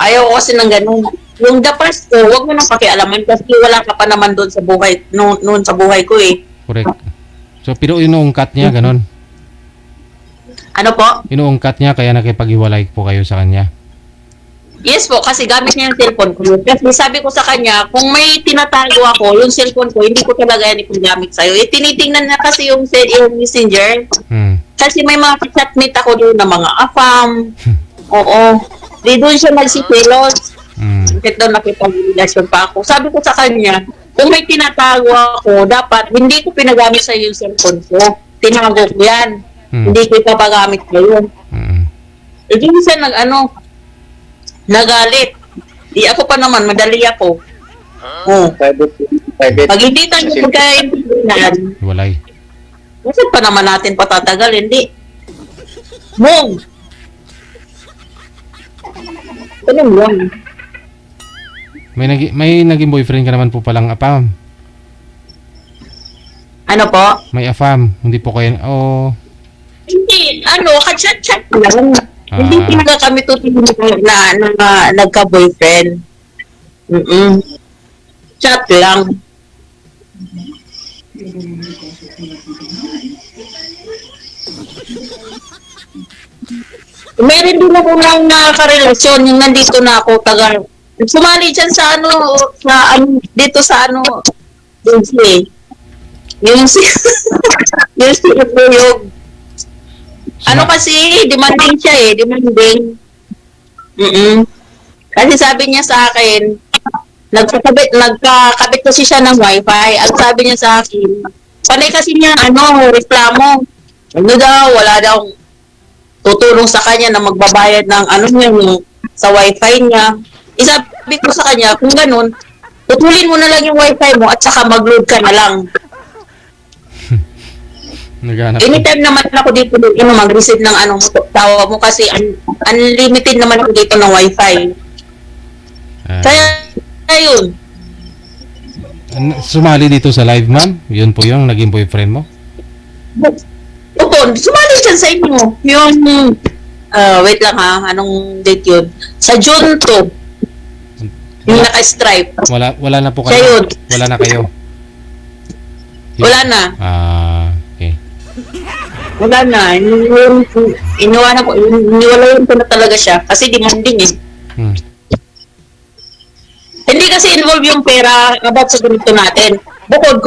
Ayaw ko kasi ng ganun. Yung the past ko, huwag mo nang pakialaman kasi wala ka pa naman doon sa buhay, noon sa buhay ko eh. Correct. So, pero inuungkat niya, ganun? Ano po? Inuungkat niya kaya nakipaghiwalay po kayo sa kanya. Yes po, kasi gamit niya yung cellphone ko. Kasi sabi ko sa kanya, kung may tinatago ako, yung cellphone ko, hindi ko talaga yan ipagamit sa'yo. Tinitingnan na kasi yung messenger. Kasi may mga chatmate ako doon na mga afam. Oo. Di doon siya nagsisilos. Bakit daw nakipag-relasyon pa ako. Sabi ko sa kanya, kung may tinatago ako, dapat hindi ko pinagamit sa'yo yung cellphone ko. Tinago ko yan. Hindi ko ipapagamit sa'yo. E di siya nagalit. Di ako pa naman, madali ako. Private. Pag hindi tayo magkaintindihan, Hiwalay. bakit pa naman natin patatagal? Hindi. Move! Ganun lang. May naging boyfriend ka naman po palang afam. Ano po? May afam. Hindi po kayo... Hindi, ka-chat-chat lang. Hindi talaga kami tutuloy na nagka-boyfriend. Chat lang. Meron din ako lang nakarelasyon, yung nandito na ako, sumali dyan sa dito sa yung kasi, demanding siya demanding. Kasi sabi niya sa akin, nagkakabit kasi siya ng wifi. Ang sabi niya sa akin, panay kasi niya, reklamo. Wala daw tutulong sa kanya na magbabayad ng sa wifi niya. Isabi ko sa kanya, kung ganun, putulin mo na lang yung wifi mo at saka mag-load ka na lang. Anytime naman ako dito mag-receive ng tawa mo kasi unlimited naman ako dito ng wifi. Kaya yun. Sumali dito sa live, ma'am? Yun po yung naging boyfriend mo? Opo, sumali dyan sa inyo. Yung, wait lang ha, anong date yun? Sa June 2. Yung naka-stripe. Wala na po kayo? Siya yun. Wala na kayo? Wala na. Okay. Wala na. Iniwalayan ko na talaga siya. Kasi demanding Hindi kasi involve yung pera about sa ganito natin. Bukod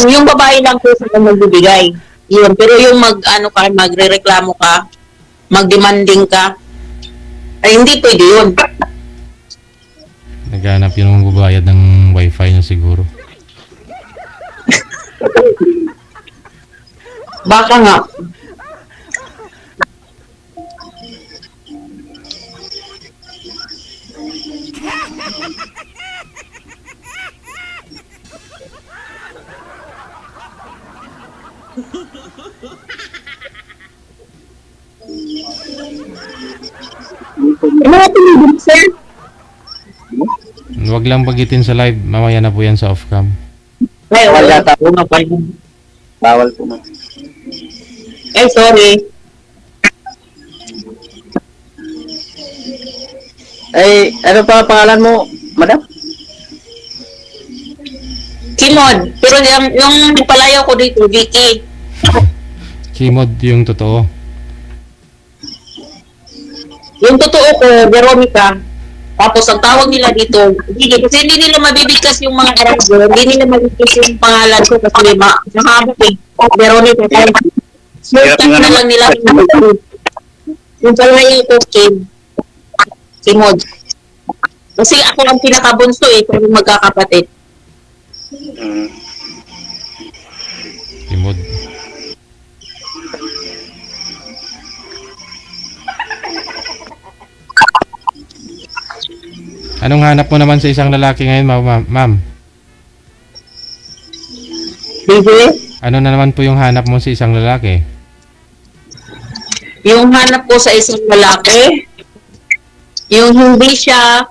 yung babae lang po sa magbibigay. Yun. Pero yung magre-reklamo ka, mag-demanding ka, ay hindi pwede yun. Naghanap yun ng babayad ng wifi niya siguro. Baka nga. Sir? Huwag lang bagitin sa live. Mamaya na po yan sa off-cam. Ay, wala tayo na pa Bawal po, ma'am. Ay, sorry. Ay, ano pa pangalan mo, madam? Kimod. Pero yung palayaw ko dito, Vicky. Kimod yung totoo. Yung totoo ko, Veronica. Tapos ang tawag nila dito, kasi hindi nila mabibigkas yung mga Arabo, hindi nila mabibigkas yung pangalan ko kasi mahabot Veronica. So, na lang nila yung palayaw ko, Kimod. Kasi ako ang pinakabunso kung magkakapatid. Kimod. Anong hanap mo naman sa isang lalaki ngayon, ma'am? Ano na naman po yung hanap mo sa isang lalaki? Yung hanap ko sa isang lalaki, yung hindi siya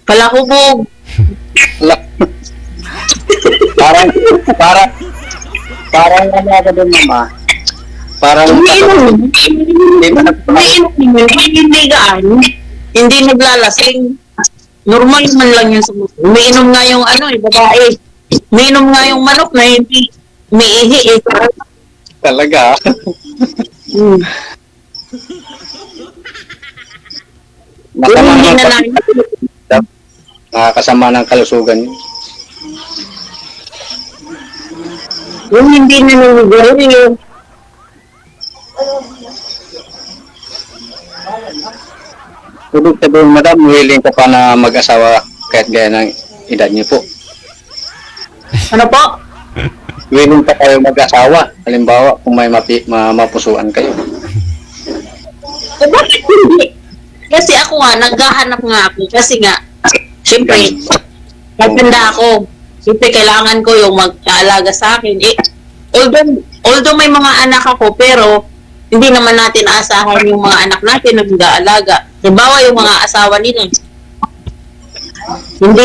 palahubog. parang ano ako doon, mama. Parang hindi naglalasing. Normal man lang yun sa mundo. Umiinom nga yung babae. Umiinom nga yung manok na hindi umiihi Talaga. Hmm. Yung hindi na lang. Nakakasama ng kalusugan yun. Yung hindi na nangyayari. Ibig sabihin, madam, willing ka pa na mag-asawa kahit gaya ng edad niyo po. Ano po? Willing pa kayo mag-asawa. Halimbawa, kung may mapusuan kayo. Eh, bakit hindi? Kasi ako nga, naghahanap nga ako. Kasi nga, siyempre, maganda ako. Siyempre, kailangan ko yung mag-aalaga sa akin. Eh, although may mga anak ako, pero hindi naman natin aasahan yung mga anak natin na mag-aalaga. Halimbawa, yung mga asawa nila. Hindi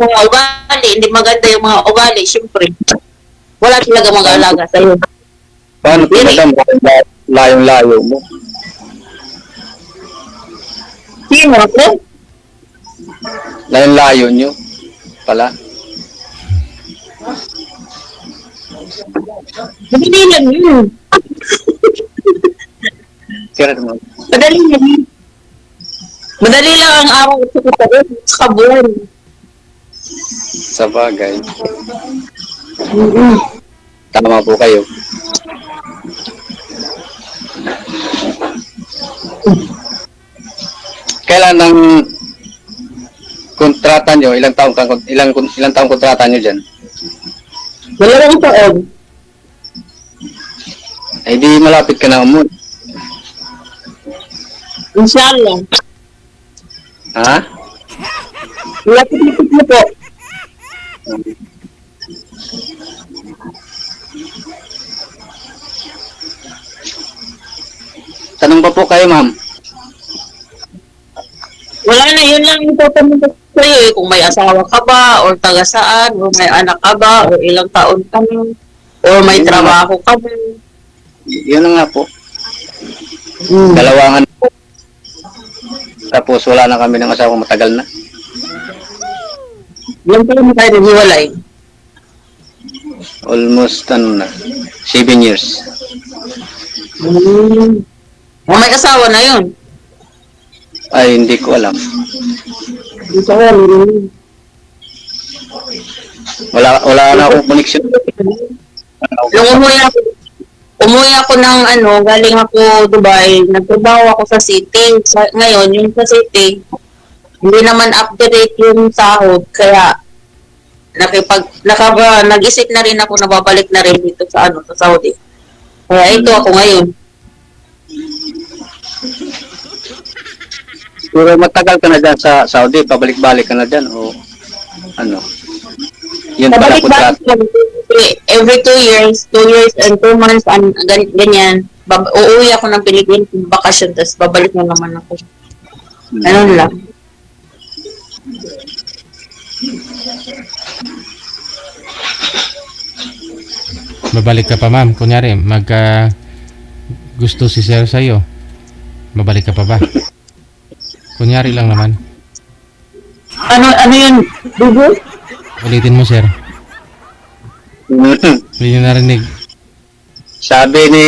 mga ugali, hindi maganda yung mga ugali, siyempre. Wala talaga mag-aalaga sa'yo. Paano po, madam, layong-layo mo? Sino ako? Layong-layo nyo pala. Madali lang yun. Kira naman. Madali lang yun. Madali lang ang araw at sa buwan. Sa bagay. Mm-hmm. Tama po kayo. Kailan ng kontrata nyo? Ilang taong kontrata nyo dyan? 2 taon. Ay di malapit ka na umuwi. Inshallah. Ha? Lapit-lapit mo po. Tanong pa po kayo, ma'am. Wala na, yun lang yung tatanong ko sa'yo eh. Kung may asawa ka ba, or taga saan, or may anak ka ba, or ilang taon ka na, or may trabaho ka ba. Yun na nga po. Dalawangan po. Tapos wala na kami ng asawa, matagal na. Yan pa naman tayo naghiwalay. Almost, 7 years. O may asawa na yun. Ay, hindi ko alam. Wala na akong connection. Nung umuwi ako ng galing ako Dubai, nagtrabaho ako sa city. Ngayon, yung sa city, hindi naman up-to-date yung sahod, kaya nag-isip na rin ako na babalik na rin dito sa sa Saudi. Kaya ito ako ngayon. Pero matagal ka na dyan sa Saudi, pabalik-balik ka na dyan, o ano? Yun pala Pabalik-balik kontrata. every 2 years, 2 years and 2 months, ganyan. Uuwi ako ng Pilipinas, bakasyon, tapos babalik na naman ako. Ganun lang. Babalik ka pa, ma'am. Kunyari, gusto si sir sa'yo. Babalik ka pa ba? Kunyari lang naman. Ano yun, Dugo? Ulitin mo, sir. Hindi nyo narinig. Sabi ni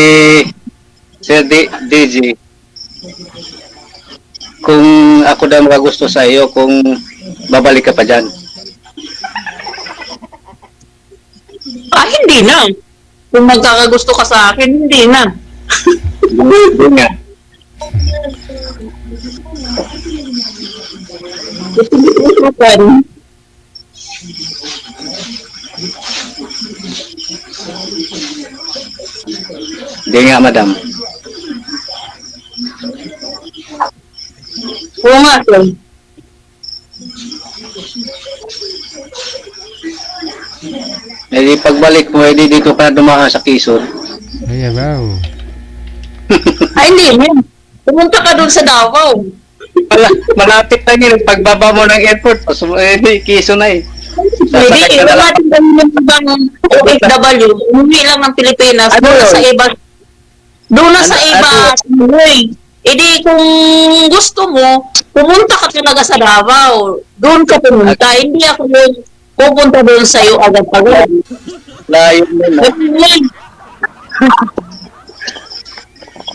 Sir DJ, kung ako daw makagusto sa iyo, kung babalik ka pa dyan. Hindi na. Kung magkakagusto ka sa akin, hindi na. Hindi nga. Hindi nga, madam. Oo nga, sir. Eh, pagbalik mo, edi dito ka na dumaan sa Quezon. Ay, wow. Ay, hindi na. Pumunta ka doon sa Davao. Malapit na yun. Pagbaba mo ng airport, Quezon na eh. Hindi, wala natin kami ng ibang OFW. Umuwi lang ng Pilipinas. Ano Doon na yun? sa iba. Doon na sa Ano- iba. Umuwi. Kung gusto mo, pumunta ka talaga sa Davao. Doon ka pumunta. Hindi ako yung pupunta doon sa'yo agad-agad. Layo nun. Ganyan.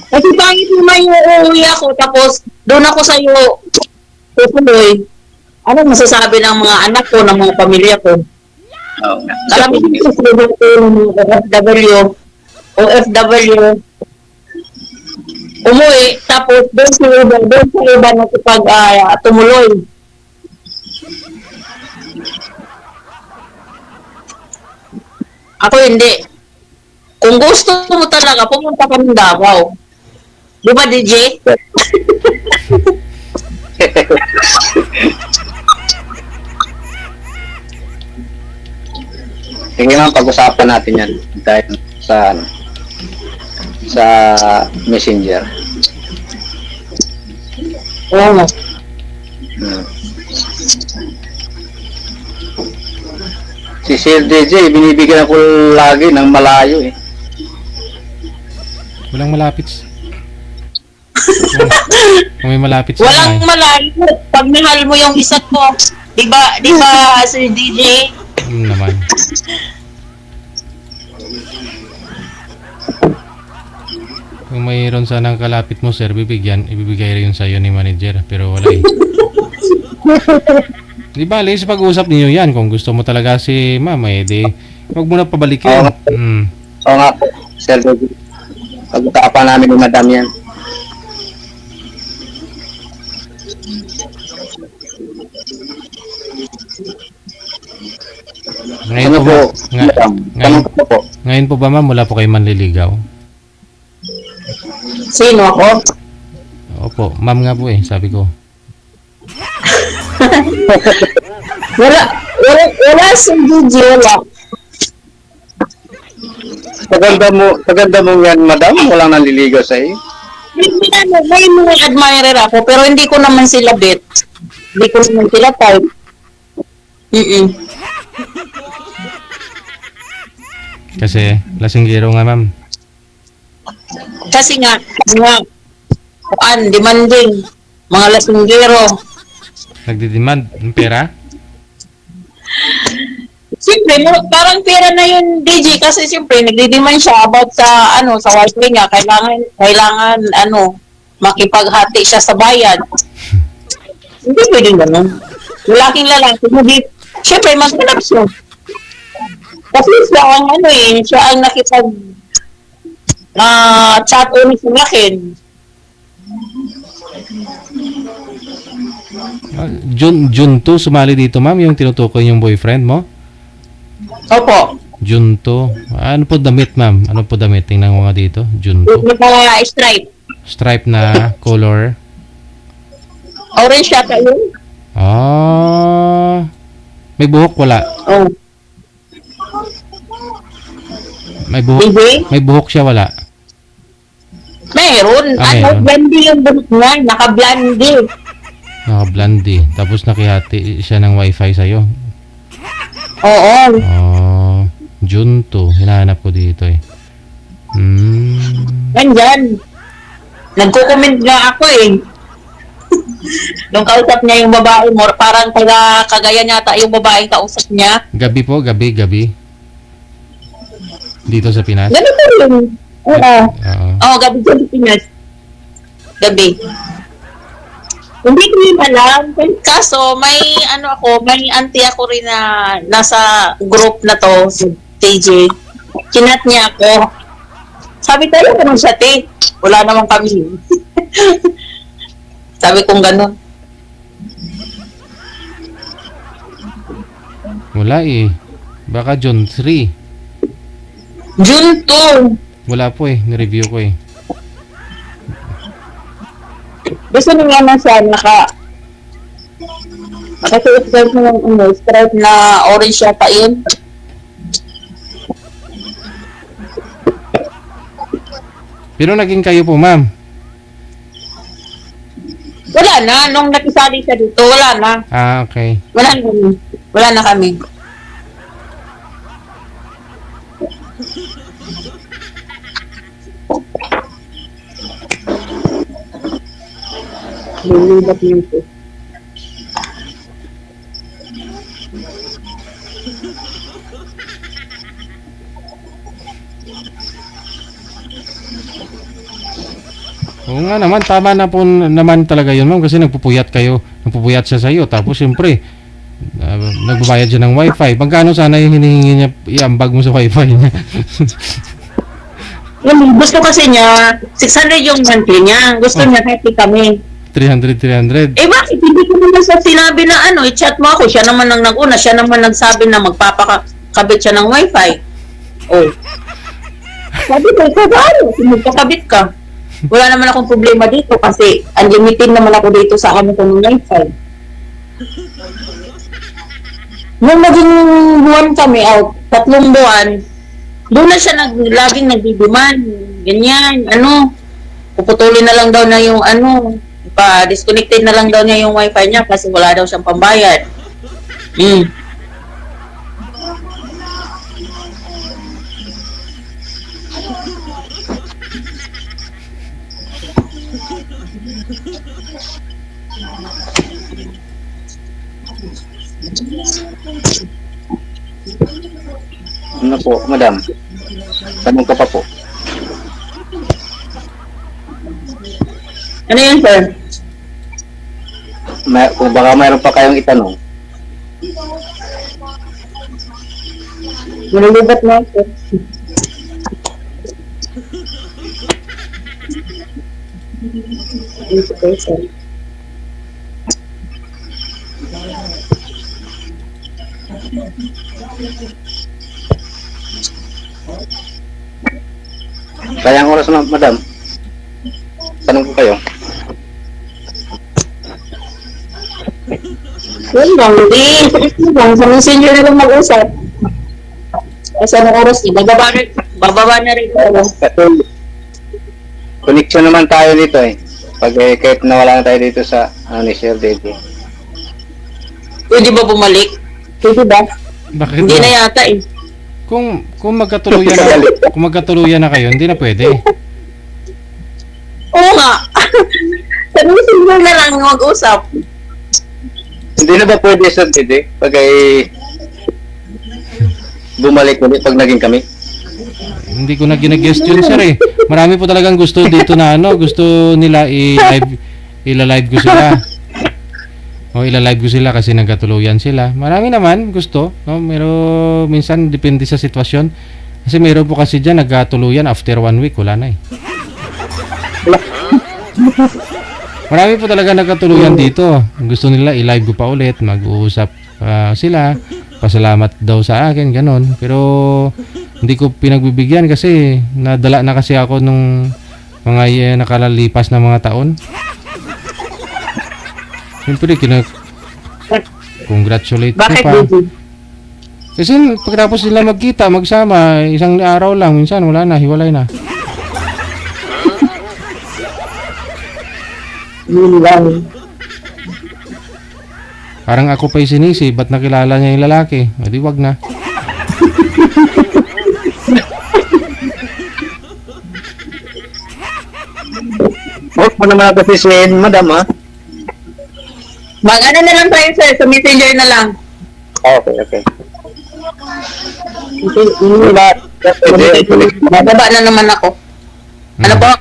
Kasi pangit naman yung uuwi ako, tapos doon ako sa'yo tutuloy. Ano masasabi ng mga anak ko, ng mga pamilya ko? Oo. Alam mo yung sasabi ko ng mga OFW, umuwi, tapos doon sa iba nakipag tumuloy. Ako hindi. Kung gusto mo talaga, pumunta ka ng Davao. Di ba, DJ? Sige nga, pag-usapan natin yan dahil sa sa messenger. Oo nga. Hmm. Si Sir DJ, binibigyan ako lagi ng malayo eh. Walang malapit. Kung may malapit sa Walang malayo. Pag mahal mo yung isa ko, di ba, Sir DJ? naman. Kung mayroon sanang kalapit mo, sir, ibibigay rin sa'yo ni manager. Pero wala eh. Di ba, sa pag-usap niyo yan. Kung gusto mo talaga si mama, di huwag mo na pabalikin. Oo nga po, Sir DJ. Pag-usapan namin ni Madam yan. Ngayon Ano po, po, nga, Madam? ngayon, Tanong ko po. ngayon po ba, ma'am, wala po kayo manliligaw? Sino ako? Opo, ma'am nga po sabi ko. Wala Sir DJ, wala. Paganda mo yan, Madam, walang nanliligaw sa iyo. May mga admirer ako, pero hindi ko naman sila bet. Hindi ko naman sila type. Kasi, lasinggero nga, ma'am. Kasi nga, demanding, mga lasinggero. Nagdidemand ng pera? Siyempre, parang pera na yun, DJ, kasi siyempre, nagdidemand siya about sa, sa wifi niya, kailangan, makipaghati siya sa bayad. Hindi pwedeng gano'n. Lalaking lalaki, hindi, siyempre, maghanap siya. Kasi siya ang, siya ang nakipag, chat ulit sa akin. June 2, sumali dito, ma'am, yung tinutukoy yung boyfriend mo? Opo. June 2. Ano po damit, ma'am? Ano po damit? Tingnan ko nga dito. June 2. Yung mga stripe. Stripe na color. Orange yata yun. May buhok wala? Oh. May buhok? DJ? May buhok siya wala? Meron. Meron. Blondie yung buhok niya. Naka-blondie. Naka-blondie. Tapos nakihati siya ng wifi sa'yo. Oo. June 2. Hinahanap ko dito Nandyan. Nagko-comment nga ako Nung kausap niya yung babae mo, parang kagaya yata yung babaeng kausap niya. Gabi po, gabi. Dito sa Pinas. Ganito rin. Oo, gabi sa Pinas. Gabi. Hindi ko yun alam. Kaso, may auntie ako rin na nasa group na to, si TJ. Kinat niya ako. Sabi tayo, ganun siya, te. Wala naman kami. Sabi kong ganun. Wala Baka June 3. June 2. Wala po nireview ko Gusto niya na siya nakasuot siya ng stripe na orange yata yun. Pero naging kayo po, ma'am? Wala na. Nung nakisali siya dito, wala na. Okay. Wala na kami. Lilibat nito. Oo nga naman, tama na po naman talaga yun, ma'am, kasi nagpupuyat kayo. Nagpupuyat siya sa iyo. Tapos siyempre, nagbabayad siya ng wifi. Magkano sana yung hinihingi niya, iambag mo sa wifi niya? Yung gusto kasi niya, 600 yung monthly niya. Gusto niya happy kami. 300. Eh bakit hindi ko naman sa sinabi na ano, i-chat mo ako, siya naman ang nag-una, siya naman nagsabi na magpapakabit siya ng wifi. Oh. Sabi ko, ikaw ba ano? Magpakabit ka. Wala naman akong problema dito kasi unlimited naman ako dito sa amin ko ng wifi. Nung naging buwan kami out, 3 buwan, doon na siya laging nagdidiman. Ganyan, ano, puputulin na lang daw na yung ano, disconnected na lang daw niya yung wifi niya kasi wala daw siyang pambayad. Ano po, madam? Tanong ka pa po. Ano yun, sir? Kung baka mayroon pa kayong itanong. Nalilibat na, sir. Okay, sir. Kayang oras na, madam. Tanong ko kayo. Yun lang, sa messenger na lang mag-usap. Kasi anong oras niya, bababa na rin ako. Connection naman tayo dito eh. Kahit nawala na tayo dito sa ni Sir Dede. Pwede ba bumalik? Pwede ba? Bakit Hindi ba? na yata eh. Kung magkatuluyan na kayo, hindi na pwede. Oo nga. Sa messenger na lang mag-usap. Hindi na ba pwede, Sir Dede? Bumalik ulit pag naging kami? Hindi ko na ginag-guest yun, sir eh. Marami po talagang gusto dito na gusto nila ila-live ko sila. O ila-live ko sila kasi nagkatuluyan sila. Marami naman gusto, no? Pero minsan depende sa sitwasyon. Kasi meron po kasi diyan nagkatuluyan after 1 week, wala na eh. Marami po talaga nagkatuluyan dito. Gusto nila i-live ko pa ulit, mag-uusap sila. Pasalamat daw sa akin, ganon. Pero hindi ko pinagbibigyan kasi nadala na kasi ako nung mga nakalalipas na mga taon. Siyempre, congratulate ko Bakit, pa. Didi? Kasi pagkatapos sila magkita, magsama, isang araw lang, minsan wala na, hiwalay na. Yun lang. Parang ako pa'y sinisi, ba't nakilala niya yung lalaki? O di wag na. Huwag mo naman napapisin, madam ha? Mag-ano na lang tayo, sir. Sa messenger na lang. Okay. Bababa na naman ako. Ano po?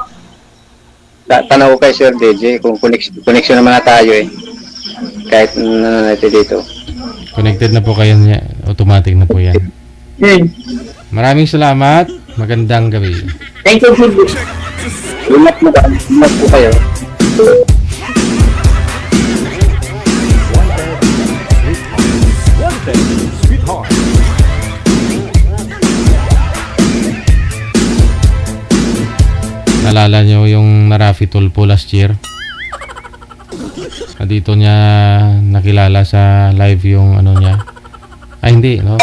Tanaw ko kay Sir DJ kung connection naman na tayo eh. Kahit natin dito. Connected na po kayo niya. Automatic na po yan. Maraming salamat. Magandang gabi. Thank you, Didi. Ingat po kayo. Sweetheart. Nalala nyo yung Narafi Tulpo last year? Dito niya nakilala sa live yung ano niya. Ay hindi, no?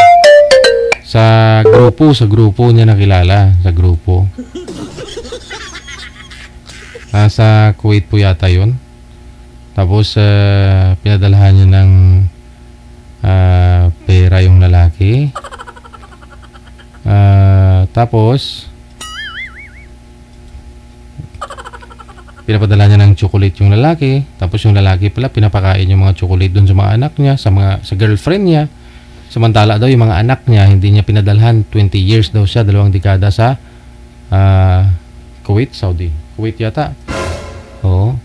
Sa grupo niya nakilala. Sa grupo. Sa Kuwait po yata yun. Tapos pinadalhan niya ng pera yung lalaki. Tapos pinapadala niya ng chocolate yung lalaki. Tapos yung lalaki pala pinapakain yung mga chocolate dun sa mga anak niya, sa girlfriend niya. Samantala daw yung mga anak niya hindi niya pinadalhan. 20 years daw siya, 2 dekada sa Kuwait, Saudi. Kuwait yata. Oo.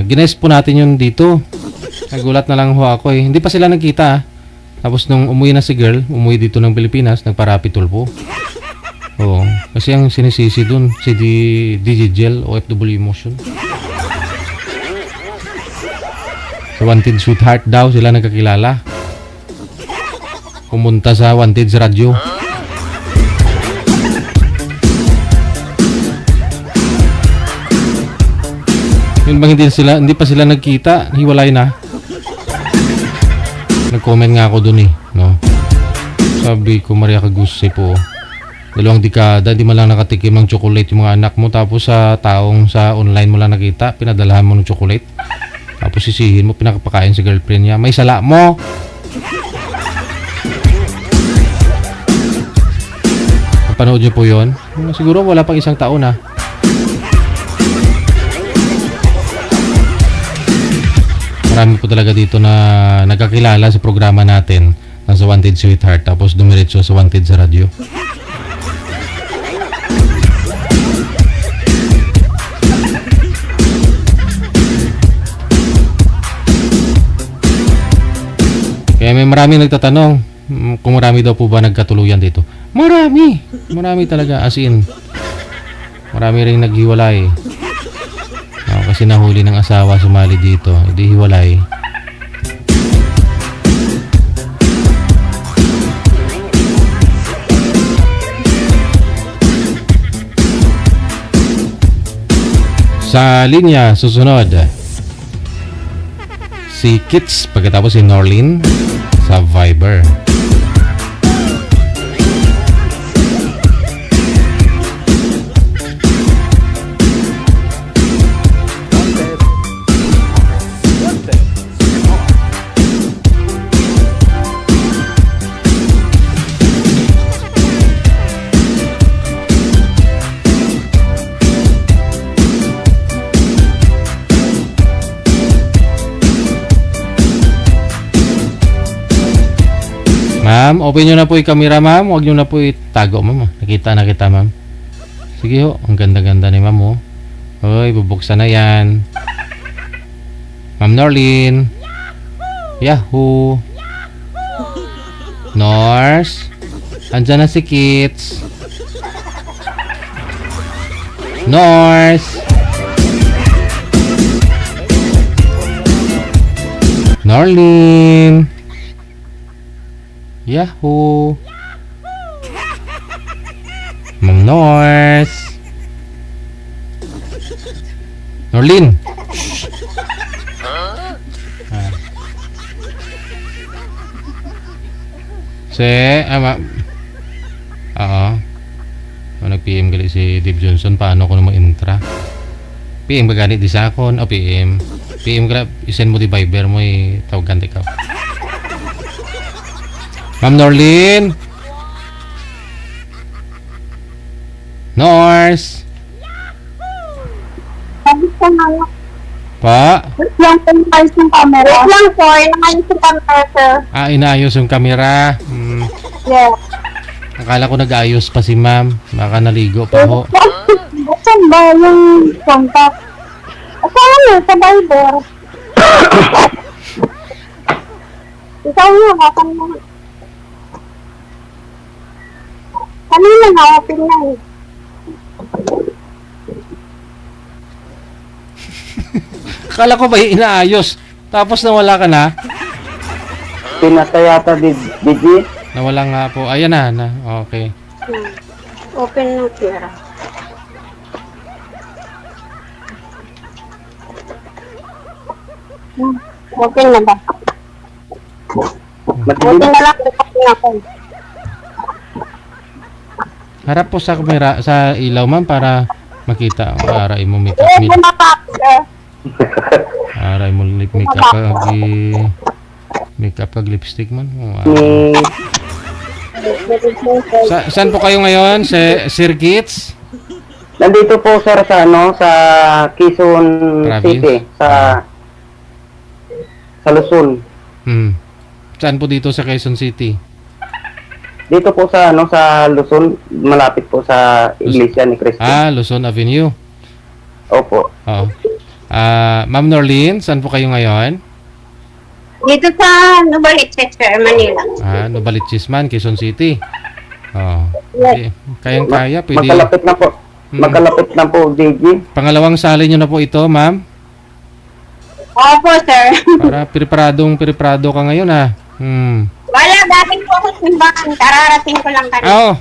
Gines po natin yun dito. Nagulat na lang ho ako eh. Hindi pa sila nagkita ah. Tapos nung umuwi na si girl, umuwi dito ng Pilipinas, nagparapitol po. Oo. Kasi ang sinisisi dun, si Digigel, OFW Emotion. Sa Wanted Sweetheart daw sila nagkakilala. Pumunta sa Wanted sa radyo. Yun bang hindi pa sila nagkita, hiwalay na. Nag-comment nga ako dun eh, no. Sabi ko, Maria Kaguse po. 2 dekada, di man lang nakatikim ng chocolate yung mga anak mo. Tapos sa taong sa online mo lang nakita, pinadalahan mo ng chocolate. Tapos sisihin mo, pinakapakain sa girlfriend niya. May sala mo! Napanood niyo po yun? Siguro wala pang 1 taon ah. Marami po talaga dito na nagkakilala sa programa natin na sa Wanted Sweetheart tapos dumiretso sa Wanted sa radyo. Kaya may marami nagtatanong kung marami daw po ba nagkatuluyan dito. Marami talaga, as in marami ring naghiwalay. Kasi nahuli ng asawa sumali dito, hindi hiwalay. Sa linya susunod, si Kits, pagkatapos si Norlin sa Viber. Ma'am, open nyo na po yung camera, ma'am. Huwag nyo na po itago, ma'am. Nakita na kita, ma'am. Sige ho, ang ganda-ganda ni ma'am, oh. Hoy, bubuksan na yan. Ma'am Norlin. Yahoo. Nors. Andyan na si Kits. Nors. Norlin. Yahoo! Ma'am Nors! Norlin! Nag-PM gali si Dave Johnson. Paano ko naman intra? PM ba ganit di sa akon? O PM? PM ka, isend mo di Viber mo tawagan di ka. Ma'am Norlin? Nors? Pa? Wait lang po, inaayos yung camera. Wait lang po, inaayos yung camera, sir. Inaayos yung camera. Yeah. Akala ko nag-ayos pa si ma'am. Baka naligo pa ho. Saan ba yung contact? Saan sa Viber? Ikaw yun, akan mo. Kanina nga, open na eh. Akala ko ba inaayos? Tapos nawala ka na? Pinatay yata Digi. Nawala nga po. Ayan na. Okay. Open na, Tira. Open na ba? Open na lang, open ako. Harap po sa kamera, sa ilaw ma'am para makita. Aray mo make up. Aray mo make up kag lipstick man. Saan po kayo ngayon? Sir Kits? Nandito po sir sa sa Quezon City, sa Luzon. Saan po dito sa Quezon City? Dito po sa sa Luzon, malapit po sa Iglesia ni Cristo. Luzon Avenue. Opo. Oo. Ma'am Norlene, saan po kayo ngayon? Dito sa Novaliches, sir, Manila. Novaliches man, Quezon City. Oh. Okay. Kayang-kaya, pwede. Magkalapit na po. Magkalapit na po, JG. Pangalawang sali nyo na po ito, ma'am. Opo, sir. Para preparado ka ngayon, ha? Wala, galing po ako sa simbahan. Kararating ko lang kanina. Oo.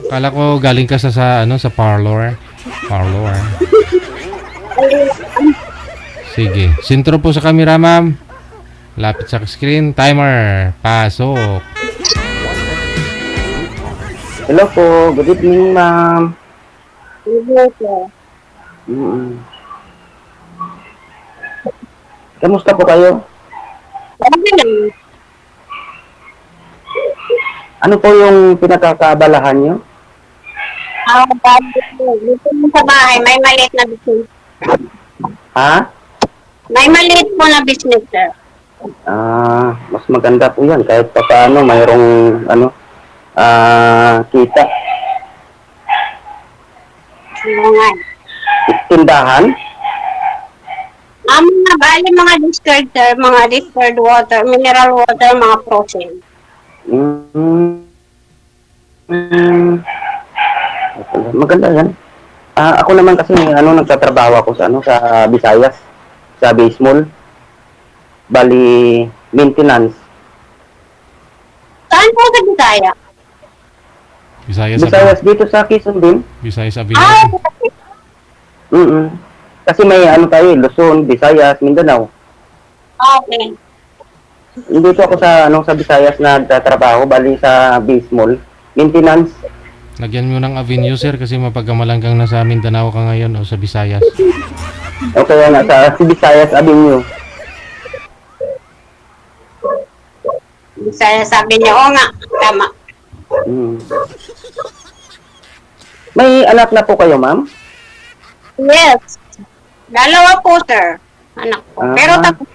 Kala ko galing ka sa parlor. Parlor. Sige. Sintro po sa camera, ma'am. Lapit sa screen. Timer. Pasok. Hello po. Good evening, ma'am. Hello, sir. Kamusta po kayo? Okay lang. Ano po yung pinakakaabalahan nyo? Dito sa bahay, may maliit na business. Ha? May maliit po na business, sir. Mas maganda po yan. Kahit pa paano, mayroong kita. Tindahan? Bali mga distilled, sir. Mga distilled water, mineral water, mga frozen. Maganda yan. Ako naman kasi nagtatrabaho ako sa Visayas, sa base mall. Bali maintenance. Saan po sa Bisaya? Visayas dito sa Quezon din. Visayas Avenue. Kasi may tayo, Luzon, Visayas, Mindanao. Okay. Dito ako sa Visayas na nagtatrabaho, bali sa base mall. Maintenance. Lagyan mo ng avenue, sir, kasi mapagkamalang kang nasa Mindanao ka ngayon o sa Visayas. Okay, nasa Visayas Avenue. Bisaya sabi niya, oo nga, tama. May anak na po kayo, ma'am? Yes. Dalawa po, sir. Anak ko. Pero tapos,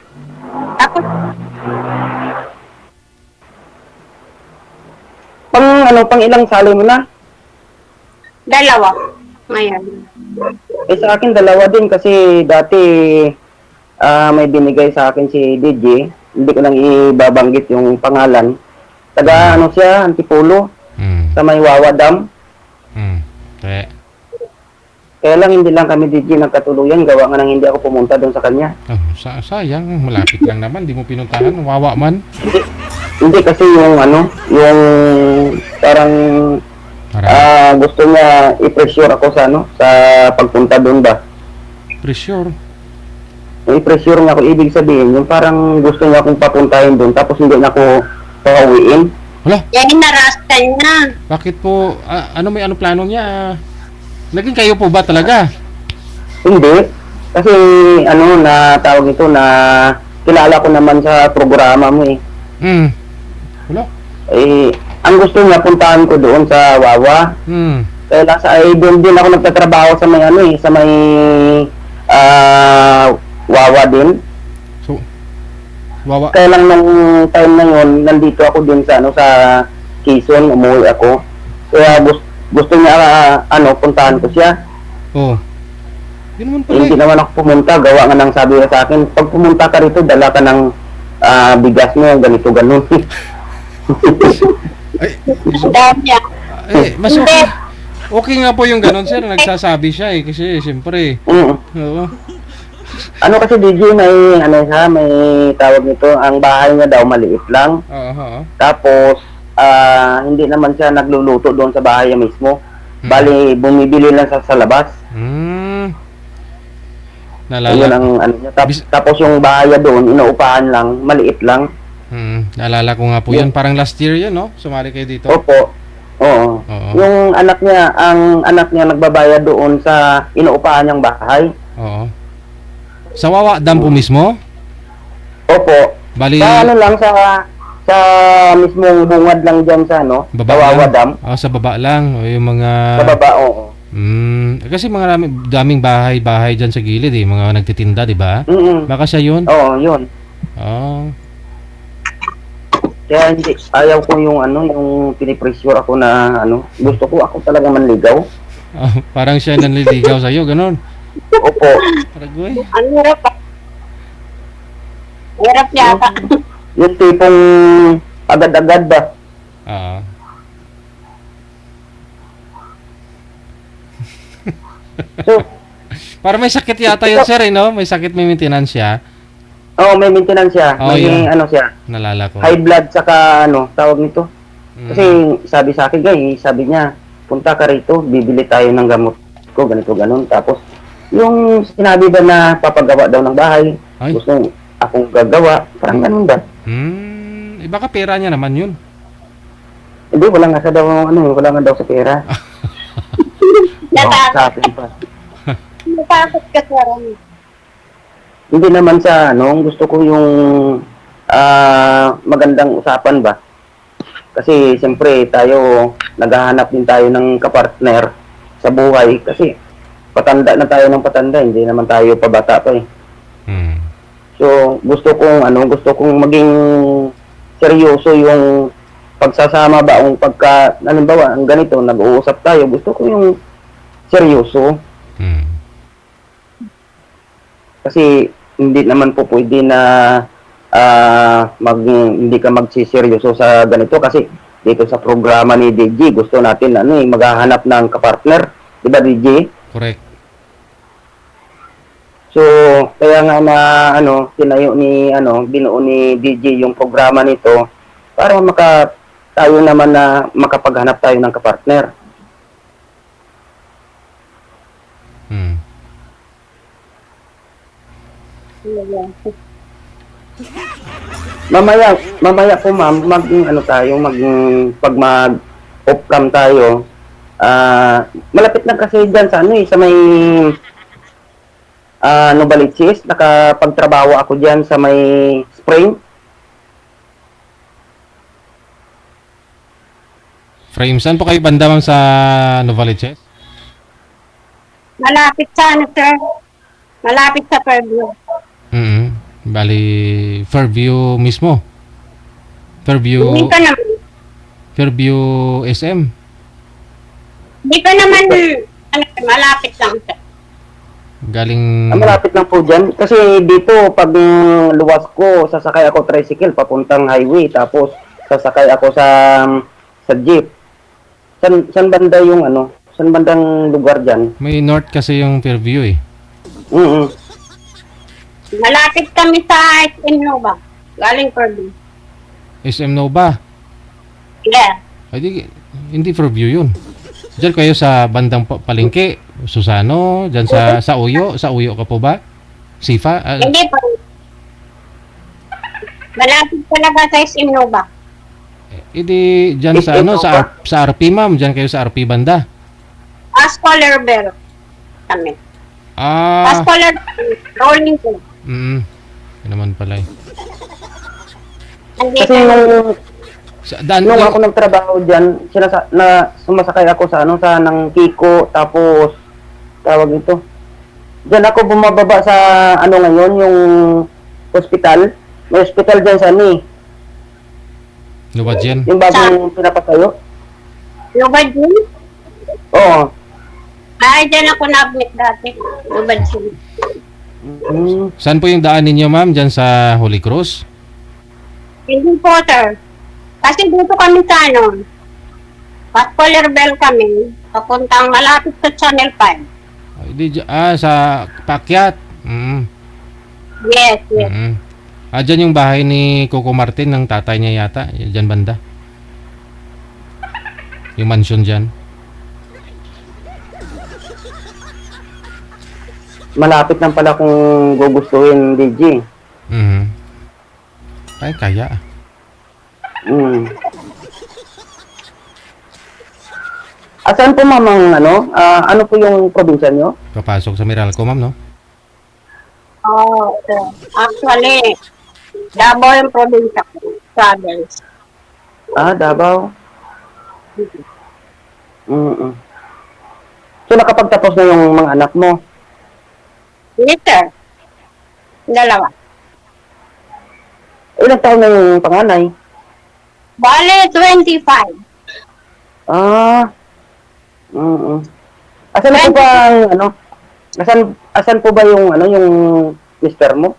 pang ilang sali mo na? dalawa. Ngayon. Sa akin dalawa din kasi dati may binigay sa akin si DJ. Hindi ko nang ibabanggit yung pangalan. Taga siya, Antipolo. Sa may Wawa Dam. Kaya lang hindi lang kami DJ nagkatuluyan. Gawa nga nang hindi ako pumunta doon sa kanya. Sayang, malapit lang naman. Di mo pinuntahan. Wawa man. Hindi kasi yung yung parang gusto niya i-pressure ako sa sa pagpunta doon ba. Pressure? I-pressure niya ako, ibig sabihin, yung parang gusto niya akong papuntahin doon tapos hindi na ako pauwiin. Wala? Yan narastan niya. Bakit po, may plano niya? Naging kayo po ba talaga? Hindi. Kasi na tawag ito na kilala ko naman sa programa mo eh. Wala? Ang gusto niya puntahan ko doon sa Wawa. Kaya doon din ako nagtatrabaho sa may sa may Wawa din. So, Wawa. Kaya lang nung time na yun, nandito ako din sa sa Quezon, umuwi ako. Kaya gusto niya puntahan ko siya. Hindi naman ako pumunta, gawa nga nang sabi niya sa akin, pag pumunta ka rito, dala ka ng bigas mo, ganito ganun. Mas okay nga po yung ganun, sir. Nagsasabi siya kasi siyempre. Oo. Kasi DJ may may tawag nito, ang bahay niya daw maliit lang. Tapos hindi naman siya nagluluto doon sa bahay niya mismo. Bali bumibili lang sa labas. Ayun ang niya. Tapos yung bahay niya doon inuupahan lang, maliit lang. Naalala ko nga po yan. Parang last year yan, no? Sumali kayo dito. Opo. Oo. Yung anak niya nagbabayad doon sa inuupahan niyang bahay. Oo. Sa Wawa Dam po mismo? Opo. Bali, sa lang sa mismong bungad lang dyan sa baba sa Wawa lang? Dam. Sa baba lang. O yung mga... Sa baba, oo. Kasi mga daming bahay dyan sa gilid mga nagtitinda, di ba? Baka siya yun? Oo, yun. Kaya hindi, ayaw ko yung yung pinipressure ako na gusto ko ako talaga manligaw. Parang siya nanliligaw sa'yo, ganun? Opo. Aragoy. Ang hirap pa. Hirap yata. Yung tipong agad-agad ba? Oo. So, Para may sakit yata yun, sir, eh, no? May sakit, may maintenance siya. may maintenance siya. Oh, may yun. ano siya. Nalala ko. High blood saka ano, tawag nito. Mm. Kasi sabi sa akin, guys, sabi niya, punta ka rito, bibili tayo ng gamot ko, ganito, ganun. Tapos, yung sinabi ba na papagawa daw ng bahay, Ay. gusto akong gagawa, parang ganun ba? Iba ka pera niya naman yun. Hindi, wala nga sa daw, wala nga daw sa pera. Sa akin pa. Natakot ka sa rin. Hindi naman sa gusto ko yung magandang usapan ba? Kasi siyempre tayo, naghahanap din tayo ng kapartner sa buhay kasi patanda na tayo ng patanda, hindi naman tayo pabata pa eh. So, gusto kong maging seryoso yung pagsasama ba, ang halimbawa, ang ganito, nag-uusap tayo, gusto ko yung seryoso. Kasi hindi naman po pwede na hindi ka magsiseryoso sa ganito kasi dito sa programa ni DJ gusto natin maghahanap ng kapartner, di ba DJ? Correct. So kaya nga tinayo binuo ni DJ yung programa nito para tayo naman na makapaghanap tayo ng kapartner. Mamaya po ma'am, pag off cam tayo, malapit na kasi dyan sa sa may Novaliches, nakapagtrabaho ako dyan sa may Spring. Frame, saan po kayo banda, ma'am, sa Novaliches? Malapit sa sir. Malapit sa Fairview. Bali, Fairview mismo. Fairview Hindi pa naman. Fairview SM. Hindi pa naman, malapit lang sir. Galing Malapit lang po dyan. Kasi dito, pag luwas ko, sasakay ako tricycle papuntang highway. Tapos, sasakay ako sa jeep. San banda yung San bandang lugar dyan? may north kasi yung Fairview eh. Malapit kami sa SM Nova. Galing Fairview. SM Nova. Yeah. Ay, hindi Fairview yun. Diyan kayo sa bandang Palengke, Susano, diyan sa Uyo. Sa Uyo ka po ba? Sifa? Hindi pa. Malapit talaga sa SM Nova. Hindi diyan sa sa RP, ma'am. Diyan kayo sa RP banda. Scholar Bell kami. Scholar rolling ko. Yun naman pala eh. Kasi nung ako Nung nagtrabaho dyan, sumasakay ako sa ng Kiko, tapos tawag ito. Diyan ako bumababa sa ngayon, yung hospital. May hospital dyan sa Nubadyan. yung bagong pinapatayo. Lubadjin? Oo. Ay, dyan ako na-admit dati. Lubadjin. Saan po yung daan ninyo, ma'am? Diyan sa Holy Cross? Hindi po, sir. Kasi dito kami sa Scholar Bell kami. Papuntang malapit sa Channel 5. Sa Pakyat. Yes, yes. Dyan yung bahay ni Coco Martin ng tatay niya yata. Dyan banda. Yung mansion dyan. Malapit lang pala kung gugustuhin, DJ. Ay, kaya. Asan po ma'am ano po yung probinsya nyo? Papasok sa Meralco, ma'am, no? Oh, sir. Actually, Davao yung probinsya ko. Province. Davao. So nakapagtapos na yung mga anak mo? Yes, sir. Dalawa. Ilang taon na yung panganay? Bale, 25. Asan na po ba ang Asan po ba yung ano yung mister mo?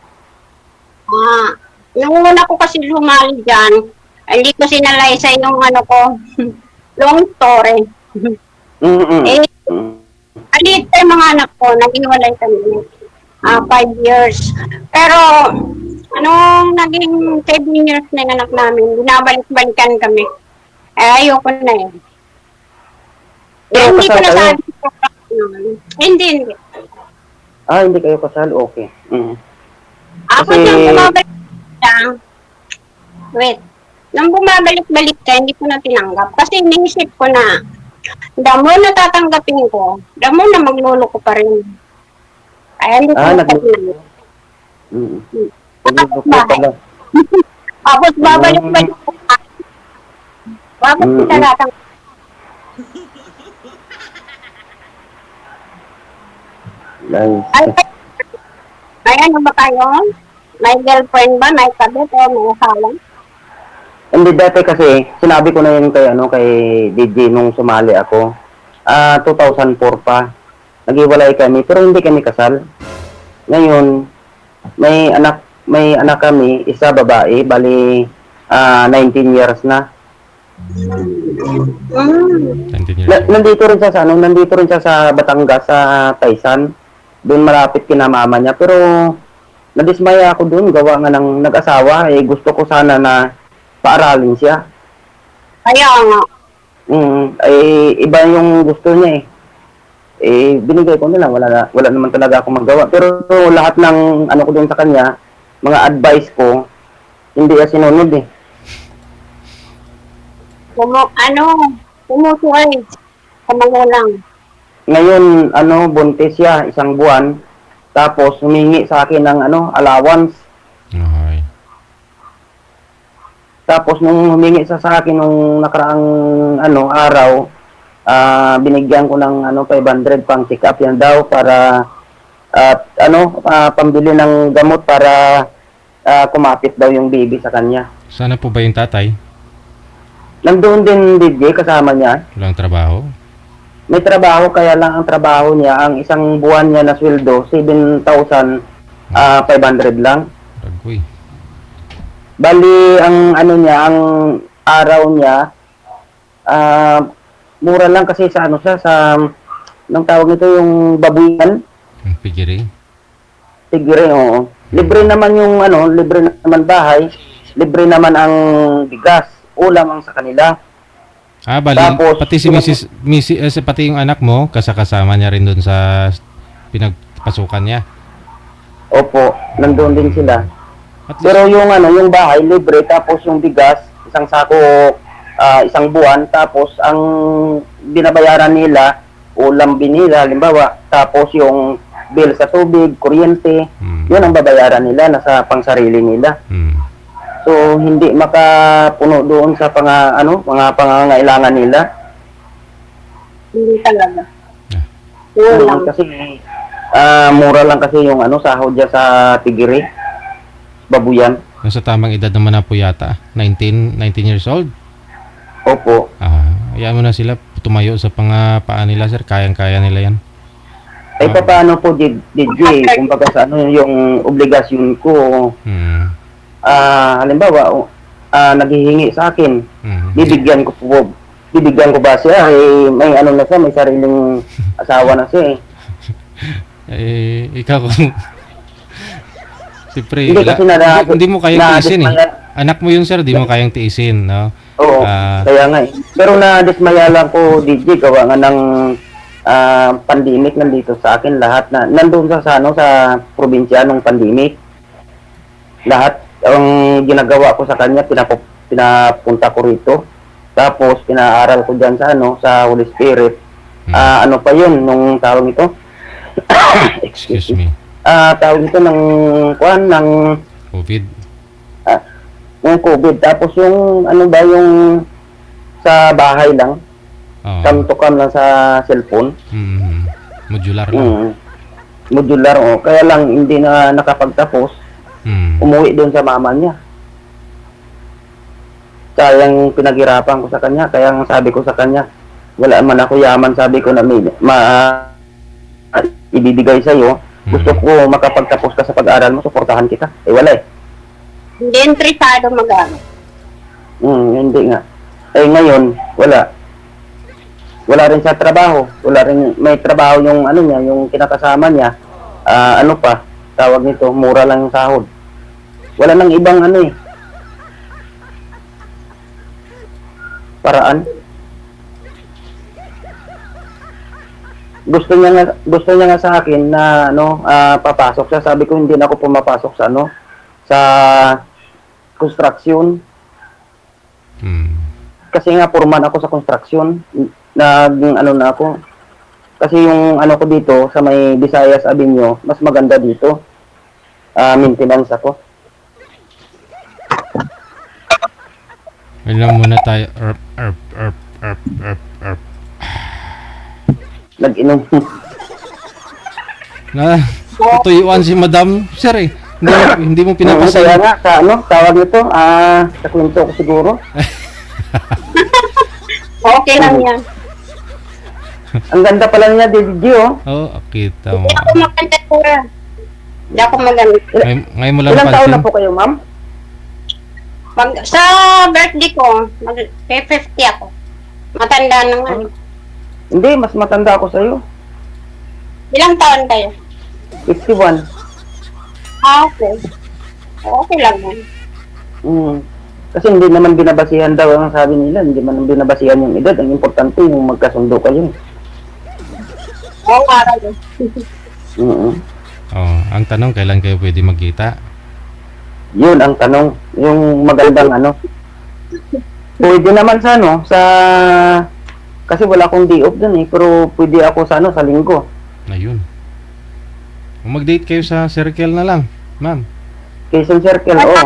Nung una ko kasi sumali dyan, hindi ko sinalaysay yung ano ko, long story. Eh, alit yung mga anak ko, nag-iwalay kami. 5 years. Pero, anong naging 7 years na yung anak namin, binabalik-balikan kami. Ayoko na eh. Hindi ko kasal kayo? nasabi ko. Hindi. Hindi kayo kasal? Okay. Ako Kasi- nang bumabalik ka, nang bumabalik-balik ka, hindi ko na tinanggap. Kasi iniisip ko na, damo na tatanggapin ko, damo na maglolo ko pa rin. Kaya hindi ko na tinanggap. Nagluluto pala. Tapos babalik-balik ko pa. Bakit kita tatanggap? Nice. Ay, ano ba kayo? May girlfriend ba? May kabit o may asawa? Hindi dati kasi, sinabi ko na yun kay DJ nung sumali ako. 2004 pa. Naghiwalay kami, pero hindi kami kasal. Ngayon, may anak kami, isa babae, bali 19 years na. 19 years old. Nandito rin siya sa Batangas, sa Taysan. Doon malapit kina mama niya, pero nadismaya ako doon, gawa nga ng nag-asawa, gusto ko sana na paaralin siya. Kaya nga. Iba yung gusto niya binigay ko nila, wala naman talaga ako magawa. Pero lahat ng ano ko doon sa kanya, mga advice ko, hindi niya sinunod Pumusuay sa magulang. Ngayon, buntis siya, 1 buwan, tapos humingi sa akin ng allowance. Okay. Tapos nung humingi sa akin nung nakaraang araw, binigyan ko ng 500 pang check up yan daw para pambili ng gamot para kumapit daw yung baby sa kanya. Sana po ba yung tatay? Nandoon din DJ kasama niya. Walang trabaho? May trabaho, kaya lang ang trabaho niya, ang 1 buwan niya na sweldo, 7,500 lang. Ragoy. Bali, ang ang araw niya, mura lang kasi sa nung tawag nito yung babuyan. Yung pigiri? Tigre, oo. Libre naman libre naman bahay, libre naman ang bigas, ulam ang sa kanila. Bali, Tapos, pati si pati yung anak mo, kasama niya rin doon sa pinagpasukan niya. Opo, nandoon din sila. At least, Pero yung bahay libre, tapos yung bigas, 1 sako, 1 buwan, tapos ang binabayaran nila, ulam binila, halimbawa, tapos yung bill sa tubig, kuryente, yun ang babayaran nila, nasa pangsarili nila. So, hindi makapuno doon sa mga pangangailangan nila. Hindi talaga. Kasi, mura lang kasi yung sahod dyan sa Tigiri, babuyan. nasa tamang edad naman na po yata. 19 years old? Opo. Hayaan mo na sila tumayo sa paa nila, sir. Kayang-kaya nila yan. Ay, paano po, DJ? Kumbaga sa yung obligasyon ko, halimbawa, naghihingi sa akin, bibigyan ko ba siya? May na siya, may sariling asawa na siya ikaw kung siyempre, Hindi kasi hindi mo kayang tiisin Anak mo yun, sir, di mo kayang tiisin, no? Oo, kaya nga Pero nadismaya lang ko, DJ, gawa nga ng pandemic nandito sa akin, lahat na nandun sa probinsya nung pandemic. Lahat ang ginagawa ko sa kanya, pinapunta ko rito. Tapos pinaaral ko diyan sa Holy Spirit. Ano pa 'yun nung tawag ito? Excuse me. Tawag ito ng COVID. Yung COVID. Tapos yung yung sa bahay lang. Cam to cam lang sa cellphone. Modular lang. Modular, kaya lang hindi na nakapagtapos. Umuwi doon sa mama niya. Sayang pinaghirapan ko sa kanya, kaya sabi ko sa kanya, wala man ako yaman, sabi ko na ibibigay sa'yo. Gusto ko makapagtapos ka sa pag-aaral mo, suportahan kita. Eh, wala eh. Hindi interesado mag-aaral. Hindi nga. Eh, ngayon, wala. Wala rin sa trabaho. Wala rin, may trabaho yung ano niya, yung kinakasama niya. Ano pa, tawag nito, mura lang yung sahod. Wala nang ibang ano eh. Paraan. Gusto niya nga sa akin na ano, papasok siya. Sabi ko hindi na ako pumapasok sa ano, sa construction. Kasi nga foreman ako sa construction. Ano na ako. Kasi yung ano ko dito sa may Visayas Avenue, mas maganda dito. Maintenance ako. Wala muna tayo. Nag-inom. Natuyuan si Madam, sir eh. Hindi mo Kaya pinapasaya. nga, sa ano, tawag nito, sa kwento ko siguro. Okay lang yan. Ang ganda pala niya, DJ, oh. Oh, kita mo. Hindi ako maganda, sir. Hindi ako maganda. Ngayon mo lang Ilang taon na pansin. po kayo, ma'am? Sa birthday ko, 50 ako. Matanda na nga. Hindi, mas matanda ako sa'yo. Ilang taon kayo? 51. Okay. Okay lang yan. Kasi hindi naman binabasihan daw ang sabi nila, hindi man binabasihan yung edad. Ang importante yung magkasundo kayo. Oo, araw yun. Oh, ang tanong, kailan kayo pwede magkita? Yun ang tanong. Yung magandang ano. Pwede naman sa ano, sa... Kasi wala akong day off dun eh. Pero pwede ako sa ano, sa linggo. Ayun. Kung mag-date kayo sa circle na lang, ma'am. Quezon Circle, oo.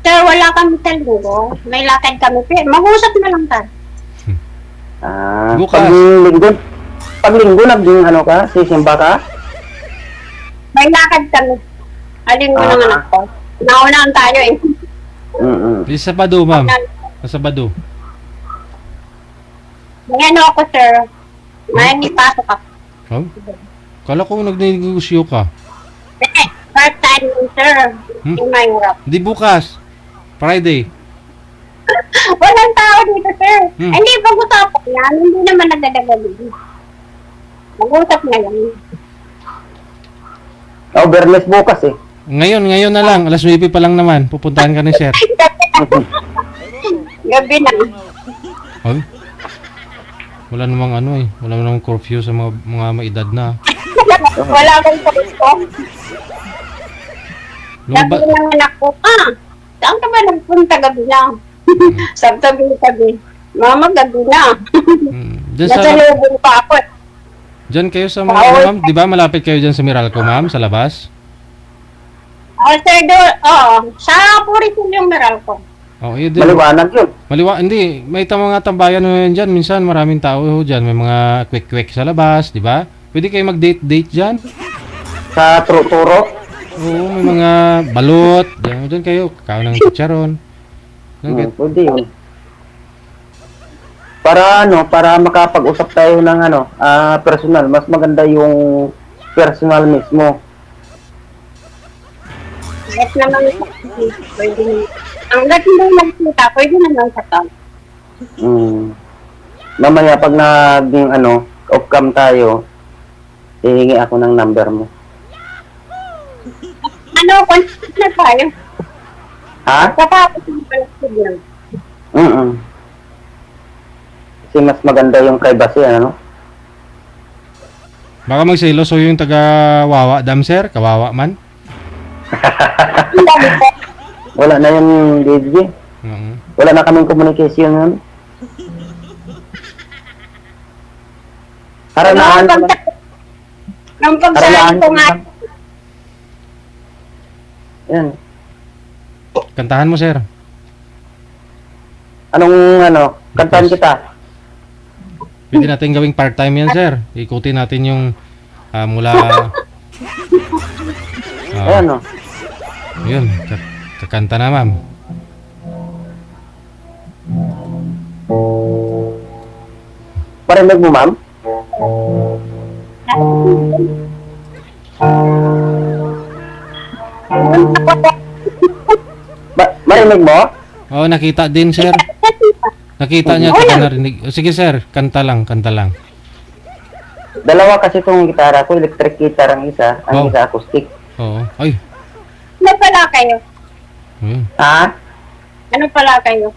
Sir, wala kami sa linggo. May lakad kami. Mag-usap na lang tayo. Bukas. Pag linggo, naging ano ka? Sisimba ka? May lakad kami. Alin mo ng anak ko. Naunaan tayo eh. Di Sabado, ma'am. Sa Sabado. May ano ako, sir. May pasok ako. Oh? Kala ko nagnegosyo ka. Part time yun, sir. Hindi mahirap. Di bukas. Friday. Walang tao dito, sir. Hindi, pag-usapan yan. Hindi naman nagdadagali. Mag-usap na lang. Overless bukas eh. Ngayon na lang. Alas 9 pa lang naman. Pupuntahan ka ni sir. Gabi na. Ay. Wala namang ano eh. Wala namang curfew sa mga maedad na. Wala akong pagko. Sabi ng anak ko, saan ka ba nagpunta gabi na? Sabi. Mama, gabi na. Nasa lubong pa ako. Diyan kayo sa mga ma'am. Di ba malapit kayo dyan sa Meralco, ma'am? Sa labas? Sir, sa Purisul yung meral ko. Oh, yun din. Maliwanag yun. Hindi. May mga tambayan na dyan. Minsan maraming tao dyan. May mga quick sa labas, di ba? Pwede kayo mag-date dyan. Sa Turo-Turo? Oo, may mga balot. Diyan kayo. Kakao ng chicharon. Pwede yun. Para makapag-usap tayo ng personal. Mas maganda yung personal mismo. Kahit naman pwede. Ang gating mo nagkita, pwede naman sa tao. Mamaya pag naging off-cam tayo, hihingi ako ng number mo. Contact na tayo. Ha? Kapapos yung palastid lang. Kasi mas maganda yung privacy, Baka magselos yung taga-wawa dam, sir. Kawawa man. Wala na yung DJ. Wala na kaming communication yun. Karanahan ko na. Nang pagsahin ko nga. Yan. Kantahan mo, sir. Anong kantahan kita? Pwede natin gawing part-time yan, sir. Ikutin natin yung mula... Ayan, Yun, kakanta na, ma'am. Parinig mo, ma'am? Marinig mo? Oo, nakita din, sir. Nakita niya, taka narinig. Sige, sir. Kanta lang, kanta lang. Dalawa kasi itong gitara ko, electric guitar ang isa, ang Oh. isa acoustic. Oo. Ay. Ano pala kayo? Ayun. Ha? Ano pala kayo?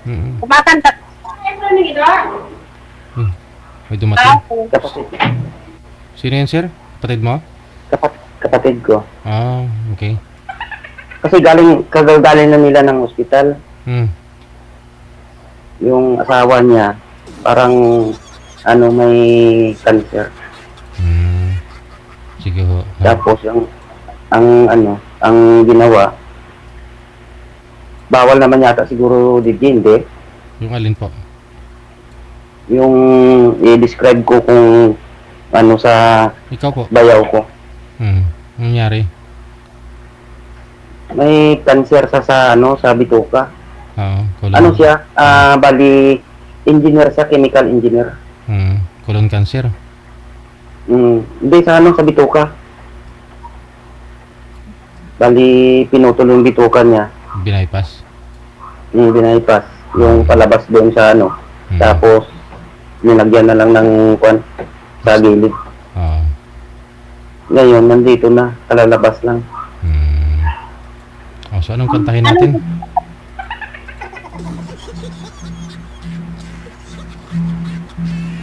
Mm. Kumakanta. May dumating. Kapatid, Sino yan, sir? Kapatid mo? kapatid ko. Ah, okay. Kasi kagagaling na nila ng ospital. Hmm. Yung asawa niya, parang may cancer. Sige ho. Tapos ang ginawa, bawal naman yata siguro hindi. Yung alin po? Yung i-describe ko kung sa Ikaw po. bayaw ko. Nangyari? May cancer sa bituka. Oo. Ano siya? Bali, engineer siya, chemical engineer. Colon cancer. Hindi sa bituka. Bali, pinutol yung bituka niya. Binaypas. Binaypas. Yung palabas doon sa Tapos, nilagyan na lang ng sa gilid. Oo. Ngayon, nandito na. Kalalabas lang. Oh, so anong kantahin natin?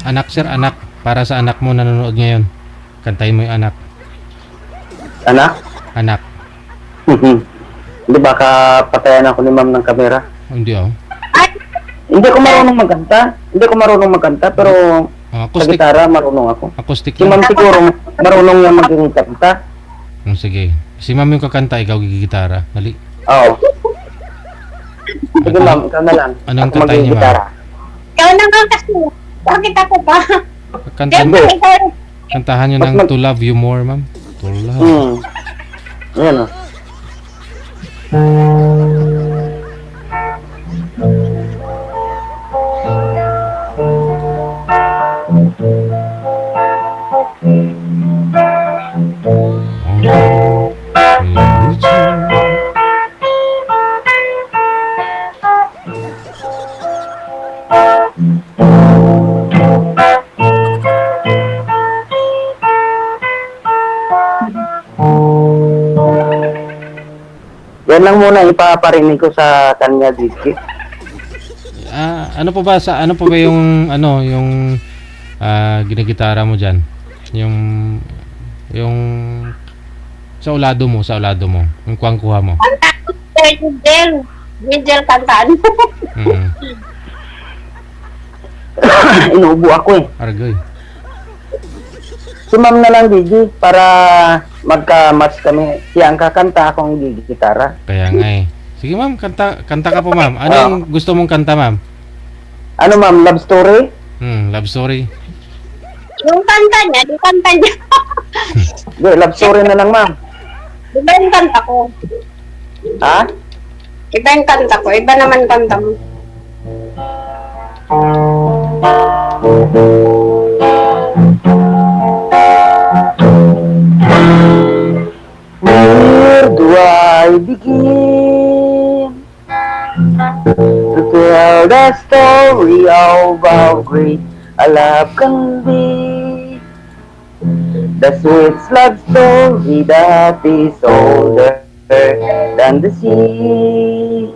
Anak, sir, anak. Para sa anak mo nanonood ngayon. Kantahin mo yung anak. Anak? Anak. Hindi, baka patayan ako ni ma'am ng kamera. Hindi oh. Hindi ko marunong magkanta, pero sa acoustic. gitara marunong ako. Acoustic Si ma'am lang. siguro marunong yung magkanta. Sige. Si ma'am yung kakanta, ikaw gigitara. Dali. Oo. Sige ma'am, ikaw na lang. Anong Ako kantahin niyo, ma'am? magigitara. Ikaw na nga kasi. Bakit ako pa? Kantahan, Siyempre, ikaw. kantahan nyo ng To Love You More, ma'am. To Love. Ayan o. Yan lang muna ipaparinig ko sa kanya, Diki. Ano po ba yung ginagitara mo diyan? Yung sa ulado mo, yung kuha mo. Angel kantaan. Inuubo ako eh. Argoy. Si ma'am na lang, Digi, para magka-match kami. Siya ang kakanta, akong gigitara. Kaya nga eh. Sige ma'am, kanta ka po ma'am. Ano yung gusto mong kanta ma'am? Ano ma'am, love story? Love story. Yung kanta niya. Hindi, love story na lang ma'am. Iba yung kanta ko. Ha? Iba yung kanta ko. Iba naman kanta mo. Where do I begin to tell the story of how great a love can be? The sweet love story that is older than the sea.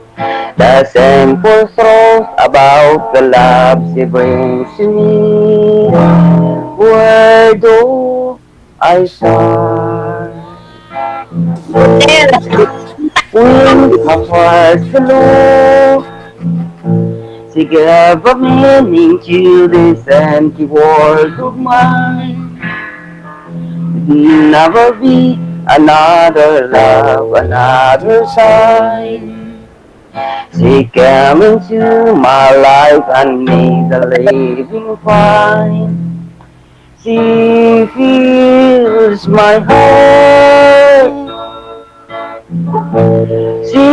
The simple truth about the love she brings to me. Where do I start? When my heart below, she gave a meaning to this empty world of mine. Never be another love, another sign. She came into my life and made the living fine. She fills my heart. She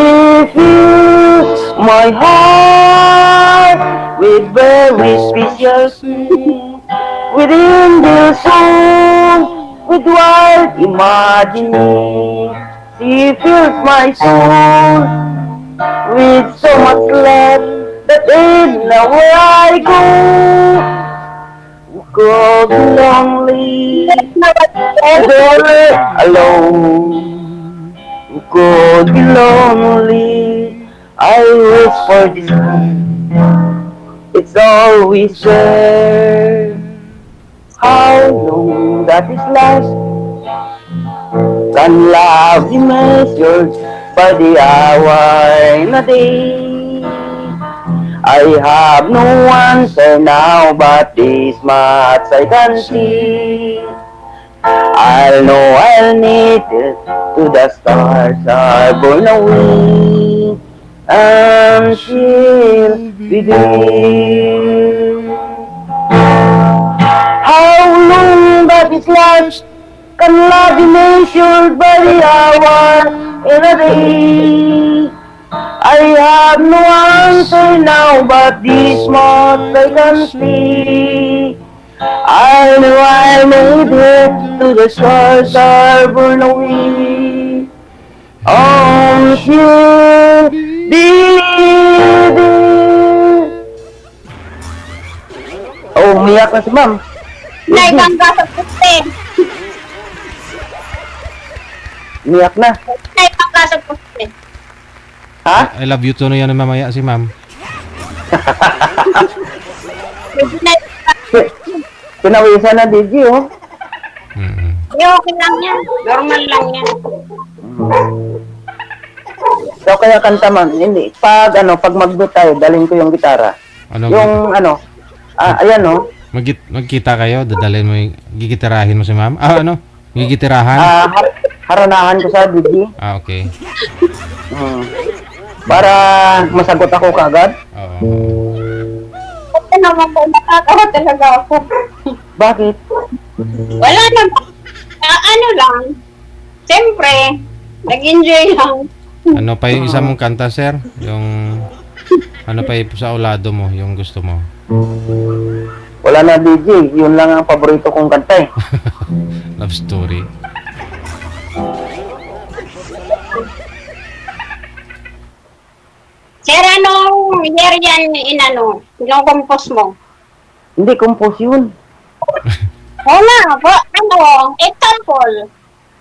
fills my heart with very special things. Within the soul, with wild imagining, she fills my soul with so much love that anywhere I go be lonely, ever alone, go be lonely. I wish for this time, it's always there. How long that is last? Can love be measured by the hour in a day? I have no answer now, but this much I can see. I'll know I'll need it to the stars are born away, and she'll be there. How long that is last? Can love be measured by the hour in a day? I have no answer now, but this much I can see. I know I made it to the stars are born away. She'll be there. Oh, umiyak na si ma'am. Naibangga sa puste. Umiyak na. Naibangga sa puste. Ha? I love you to na yan mamaya si ma'am. Pinawisan na DJ, oh. Okay lang yan. Normal lang yan. So kaya kanta ma'am, hindi. Pag magdo tayo, dalhin ko yung gitara. Ano? Ayan, oh. Magkita kayo, dadalhin mo yung gigitirahin mo si ma'am? Gigitirahan? Haranahan ko sa DJ. Okay. Para masagot ako kagad. Oo. Kasi naman po, nakakawa talaga ako. Bakit? Wala naman. Ano lang. Siyempre, nag-enjoy lang. Ano pa yung isa mong kanta, sir? Yung ano pa yung sa ulado mo, yung gusto mo? Wala na DJ, yun lang ang paborito kong kanta eh. Love story. Sir, anong year yan compose mo? Hindi, compose yun. Wala, example.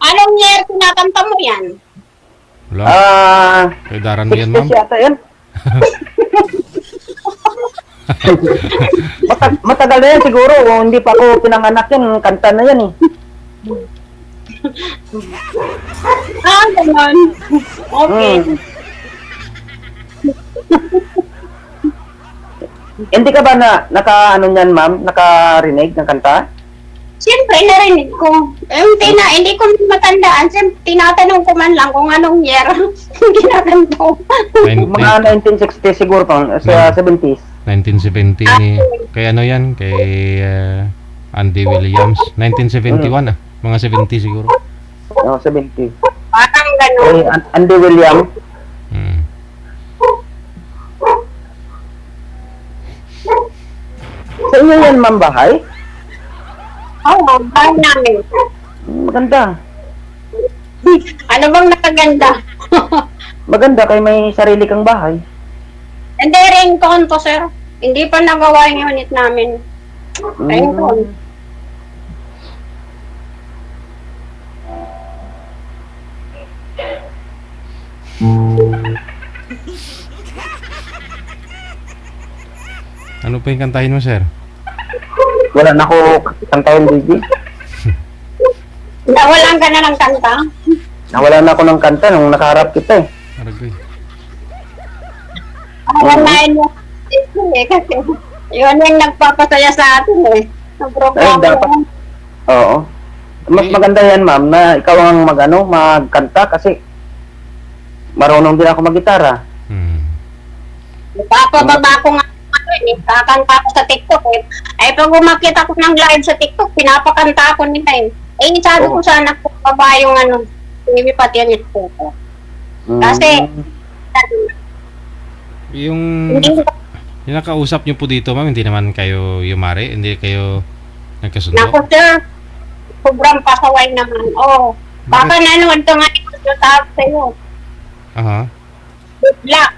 Anong year kinakanta mo yan? Wala. Kay daran mo yan, ma'am. 60s yata yan. Matagal na yan siguro. Hindi pa ako pinanganak yan. Kanta na yan eh. Ganun. Okay. Hindi ka ba niyan, ma'am? Nakarinig ng kanta? Siyempre, narinig ko. Hindi ko matandaan. Siyempre, tinatanong ko man lang kung anong year ginaganda ko. Mga 1960 siguro pa. Sa 70s. 1970 ni... Kay ano yan? Kay Andy Williams. 1971 Mga 70 siguro. 70. Parang ganun. Andy Williams. Sa inyo yan, ma'am, bahay? Oo, bahay namin. Maganda. Ano bang nakaganda? Maganda kay may sarili kang bahay. Hindi rin konto, sir. Hindi pa nagawa yung unit namin. Ayun. Ano pa yung kantahin mo, sir? Wala na ako kantahin, DJ. Nawalan ka na ng kanta? Nawala na ako ng kanta nung nakaharap kita eh. Aragoy. Walain mo. Kasi yun yung nagpapasaya sa atin eh. Sa programa. Dapat. Oo. Mas maganda yan, ma'am, na ikaw ang magkanta kasi marunong din ako mag-gitara. Papababa ko nga kakanta ko sa TikTok eh. Ay pag umakit ako ng live sa TikTok, pinapakanta ako nila eh. Sabi ko sana ko baba yung hindi pati yan ito ko. Kasi yung nakausap nyo po dito, ma'am, hindi naman kayo yumari, hindi kayo Nagkasundo? Naku, sir. Sobrang pasaway naman. Oh, baka nanood ka nga ito sa sa'yo. Aha. Good luck.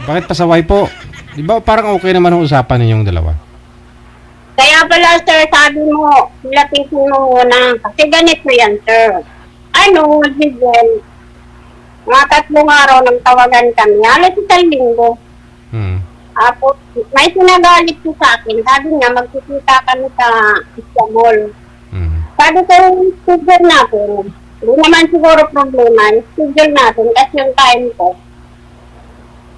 Bakit pasaway po? Di ba parang okay naman ang usapan ninyong dalawa? Kaya pala, sir, sabi mo, lapitin mo muna. Kasi ganito yan, sir. Ano, Giselle, mga 3 araw nang tawagan kami. Halos 1 linggo. Tapos, may sinagalit ko sa akin. Sabi niya, magkikita kami sa Istanbul. Sabi ko, schedule natin. Hindi naman siguro problema. Schedule natin kasi yung time ko.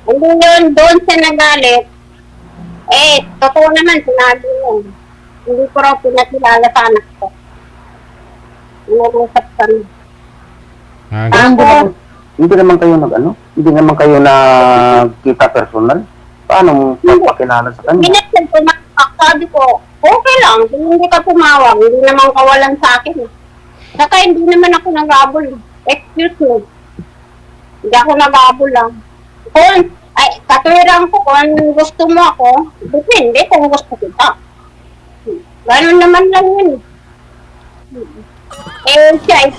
Hindi yun, doon siya nagalit. Eh, totoo naman, sinabi yun. Hindi ko raw pinakilala sa anak ko. Inurusap kami. Hindi naman kayo hindi naman kayo nagkita personal? Paano mo magpakilala sa kanya? Minsan ko, sabi ko, okay lang, kung hindi ka tumawag, hindi naman kawalan sa akin. Saka hindi naman ako nag-abol. Excuse me. Hindi ako nag-abol lang. Kung, katuwiran ko, kung gusto mo ako, depende kung gusto kita. Ganun naman lang yun. Eh, siya,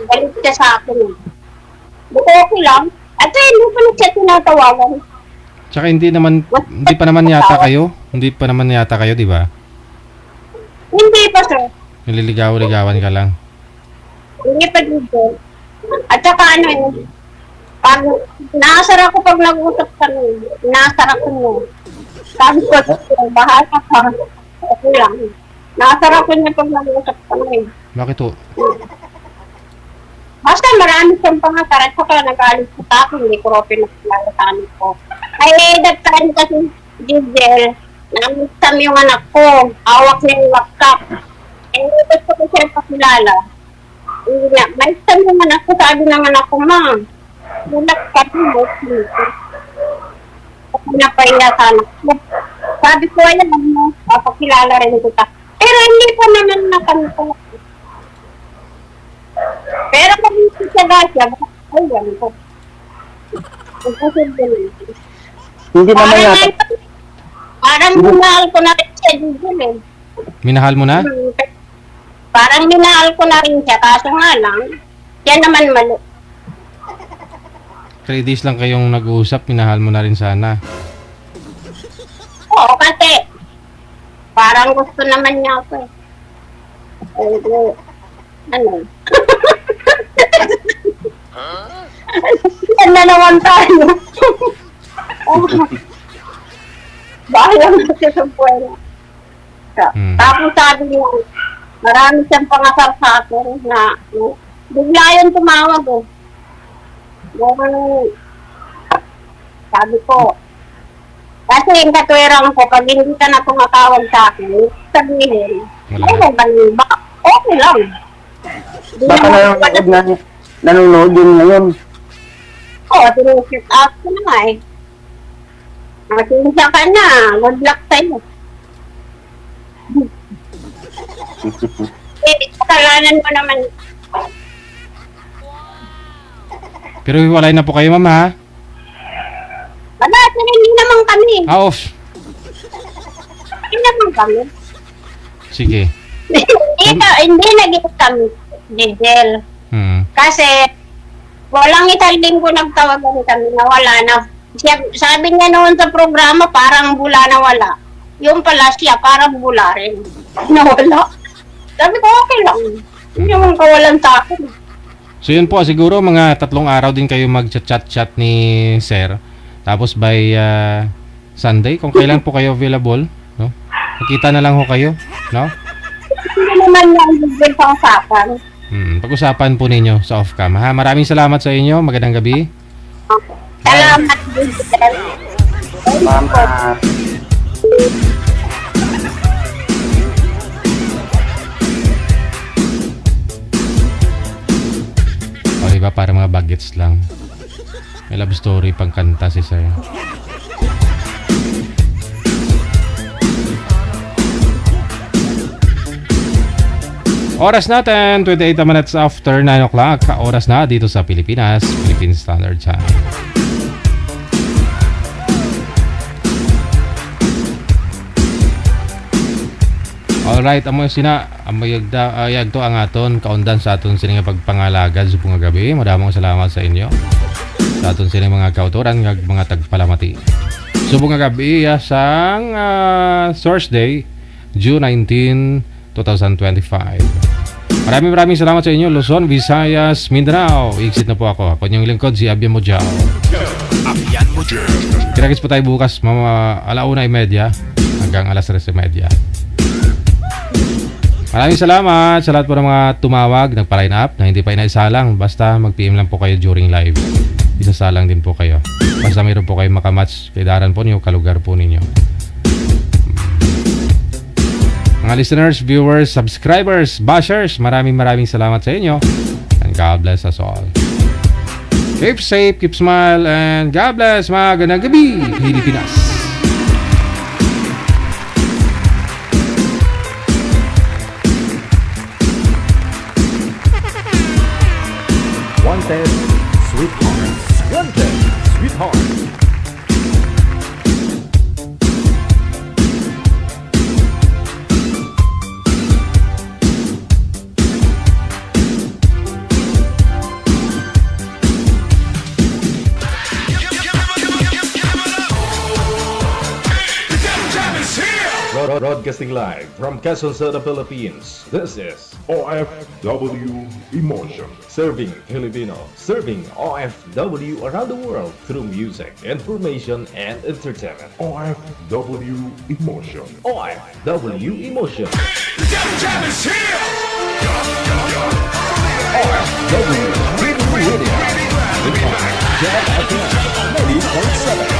galit siya sa akin. Okay lang. At hindi pa na siya tinatawagan. Tsaka hindi pa naman yata kayo? Hindi pa naman yata kayo, di ba? Hindi pa, sir. Nililigaw-ligawan ka lang. Hindi pa dito. At saka pag naasar ako pag nag-usap kami, naasar ako niya. Sabi ko, bahala ka. Okay lang. Naasar ako niya pag nag-usap kami. Bakit to? Basta marami siyang pangasar at saka nag-alis ko sa akin, hindi ko rin pinakilala sa anak ko. Ay, that time kasi, Giselle, namisam yung anak ko, hawak niya yung laptop. Eh, gusto ko siya pakilala. Hindi na, may isang yung anak ko, sabi ng anak ko, ma, bulak ka mo, kasi napahiya sa anak ko. Sabi ko, ayan mo, papakilala rin kita. Pero hindi pa naman na kami po. Pero kung hindi siya gasya, ayan ko. Hindi naman yata. Parang minahal ko na rin siya, Giselle eh. Minahal mo na? Parang minahal ko na rin siya, kaso nga lang, siya naman mali. 3 days lang kayong nag-uusap, minahal mo na rin sana. Oo, kasi parang gusto naman niya ako eh. Na naman tayo. Bahala na siya sa buwan. Tapos sabi niya, marami siyang pangasar sa akin na bigla yun tumawag eh. Sabi ko, kasi yung katwerang ko, pag hindi ka na tumatawag sa akin, sabihin, okay lang. Baka nanonood din ngayon. Oo, tinusip out ko na nga eh. Makinisya ka na, good luck sa'yo. Kasalanan mo naman. Pero hiwalay na po kayo, mama, ha? Wala, hindi naman kami. Off. Hindi naman kami. Sige. Hindi naging kami, Giselle. Kasi, walang 1 linggo nagtawagan kami na wala na. Sabi niya noon sa programa, parang bula na wala. Yung pala siya, parang bula rin. Nawala. Sabi ko, okay lang. Hindi naman kawalan sa akin. So yun po, siguro mga 3 araw din kayo mag-chat-chat ni Sir. Tapos by Sunday, kung kailan po kayo available, no? Nakita na lang ho kayo, no? Hindi naman yung bigyan sa usapan. Pag-usapan po ninyo sa off-cam, ha? Maraming salamat sa inyo. Magandang gabi. Salamat, Giselle. Mama. O, diba? Para mga bagets lang. May love story pang kanta si Sir. Oras natin, 28 minutes after 9 o'clock. Oras na dito sa Pilipinas, Philippine Standard Time. Alright, amo sina amayagda ayag to ang aton kaundan sa aton sini nga pagpangalagad sa bunga gabi. Madamong salamat sa inyo. Sa aton sini mga kautoran nga mga tagpalamati. So bunga gabi sang Thursday, June 19, 2025. Maraming salamat sa inyo, Luzon, Visayas, Mindanao. Exit na po ako. Ako yung lingkod, si Abian Mojao. Abian Mojao. Kinagis po tayo bukas, alauna 1:30 hanggang alas 3:30. Maraming salamat sa lahat po ng mga tumawag, nagpa-line up, na hindi pa inaisalang. Basta mag-PM lang po kayo during live. Isasalang din po kayo. Basta mayroon po kayo makamatch, kaidaran po niyo, kalugar po ninyo. Mga listeners, viewers, subscribers, bashers, maraming salamat sa inyo. And God bless us all. Keep safe, keep smile, and God bless. Magandang gabi, Pilipinas. Wanted, sweethearts. Wanted, sweethearts. Broadcasting live from Quezon City, Philippines. This is OFW Emotion. Serving Filipino, serving OFW around the world through music, information, and entertainment. OFW Emotion. OFW Emotion. The Jam Jam is here! OFW Radio. Jam FM 90.7.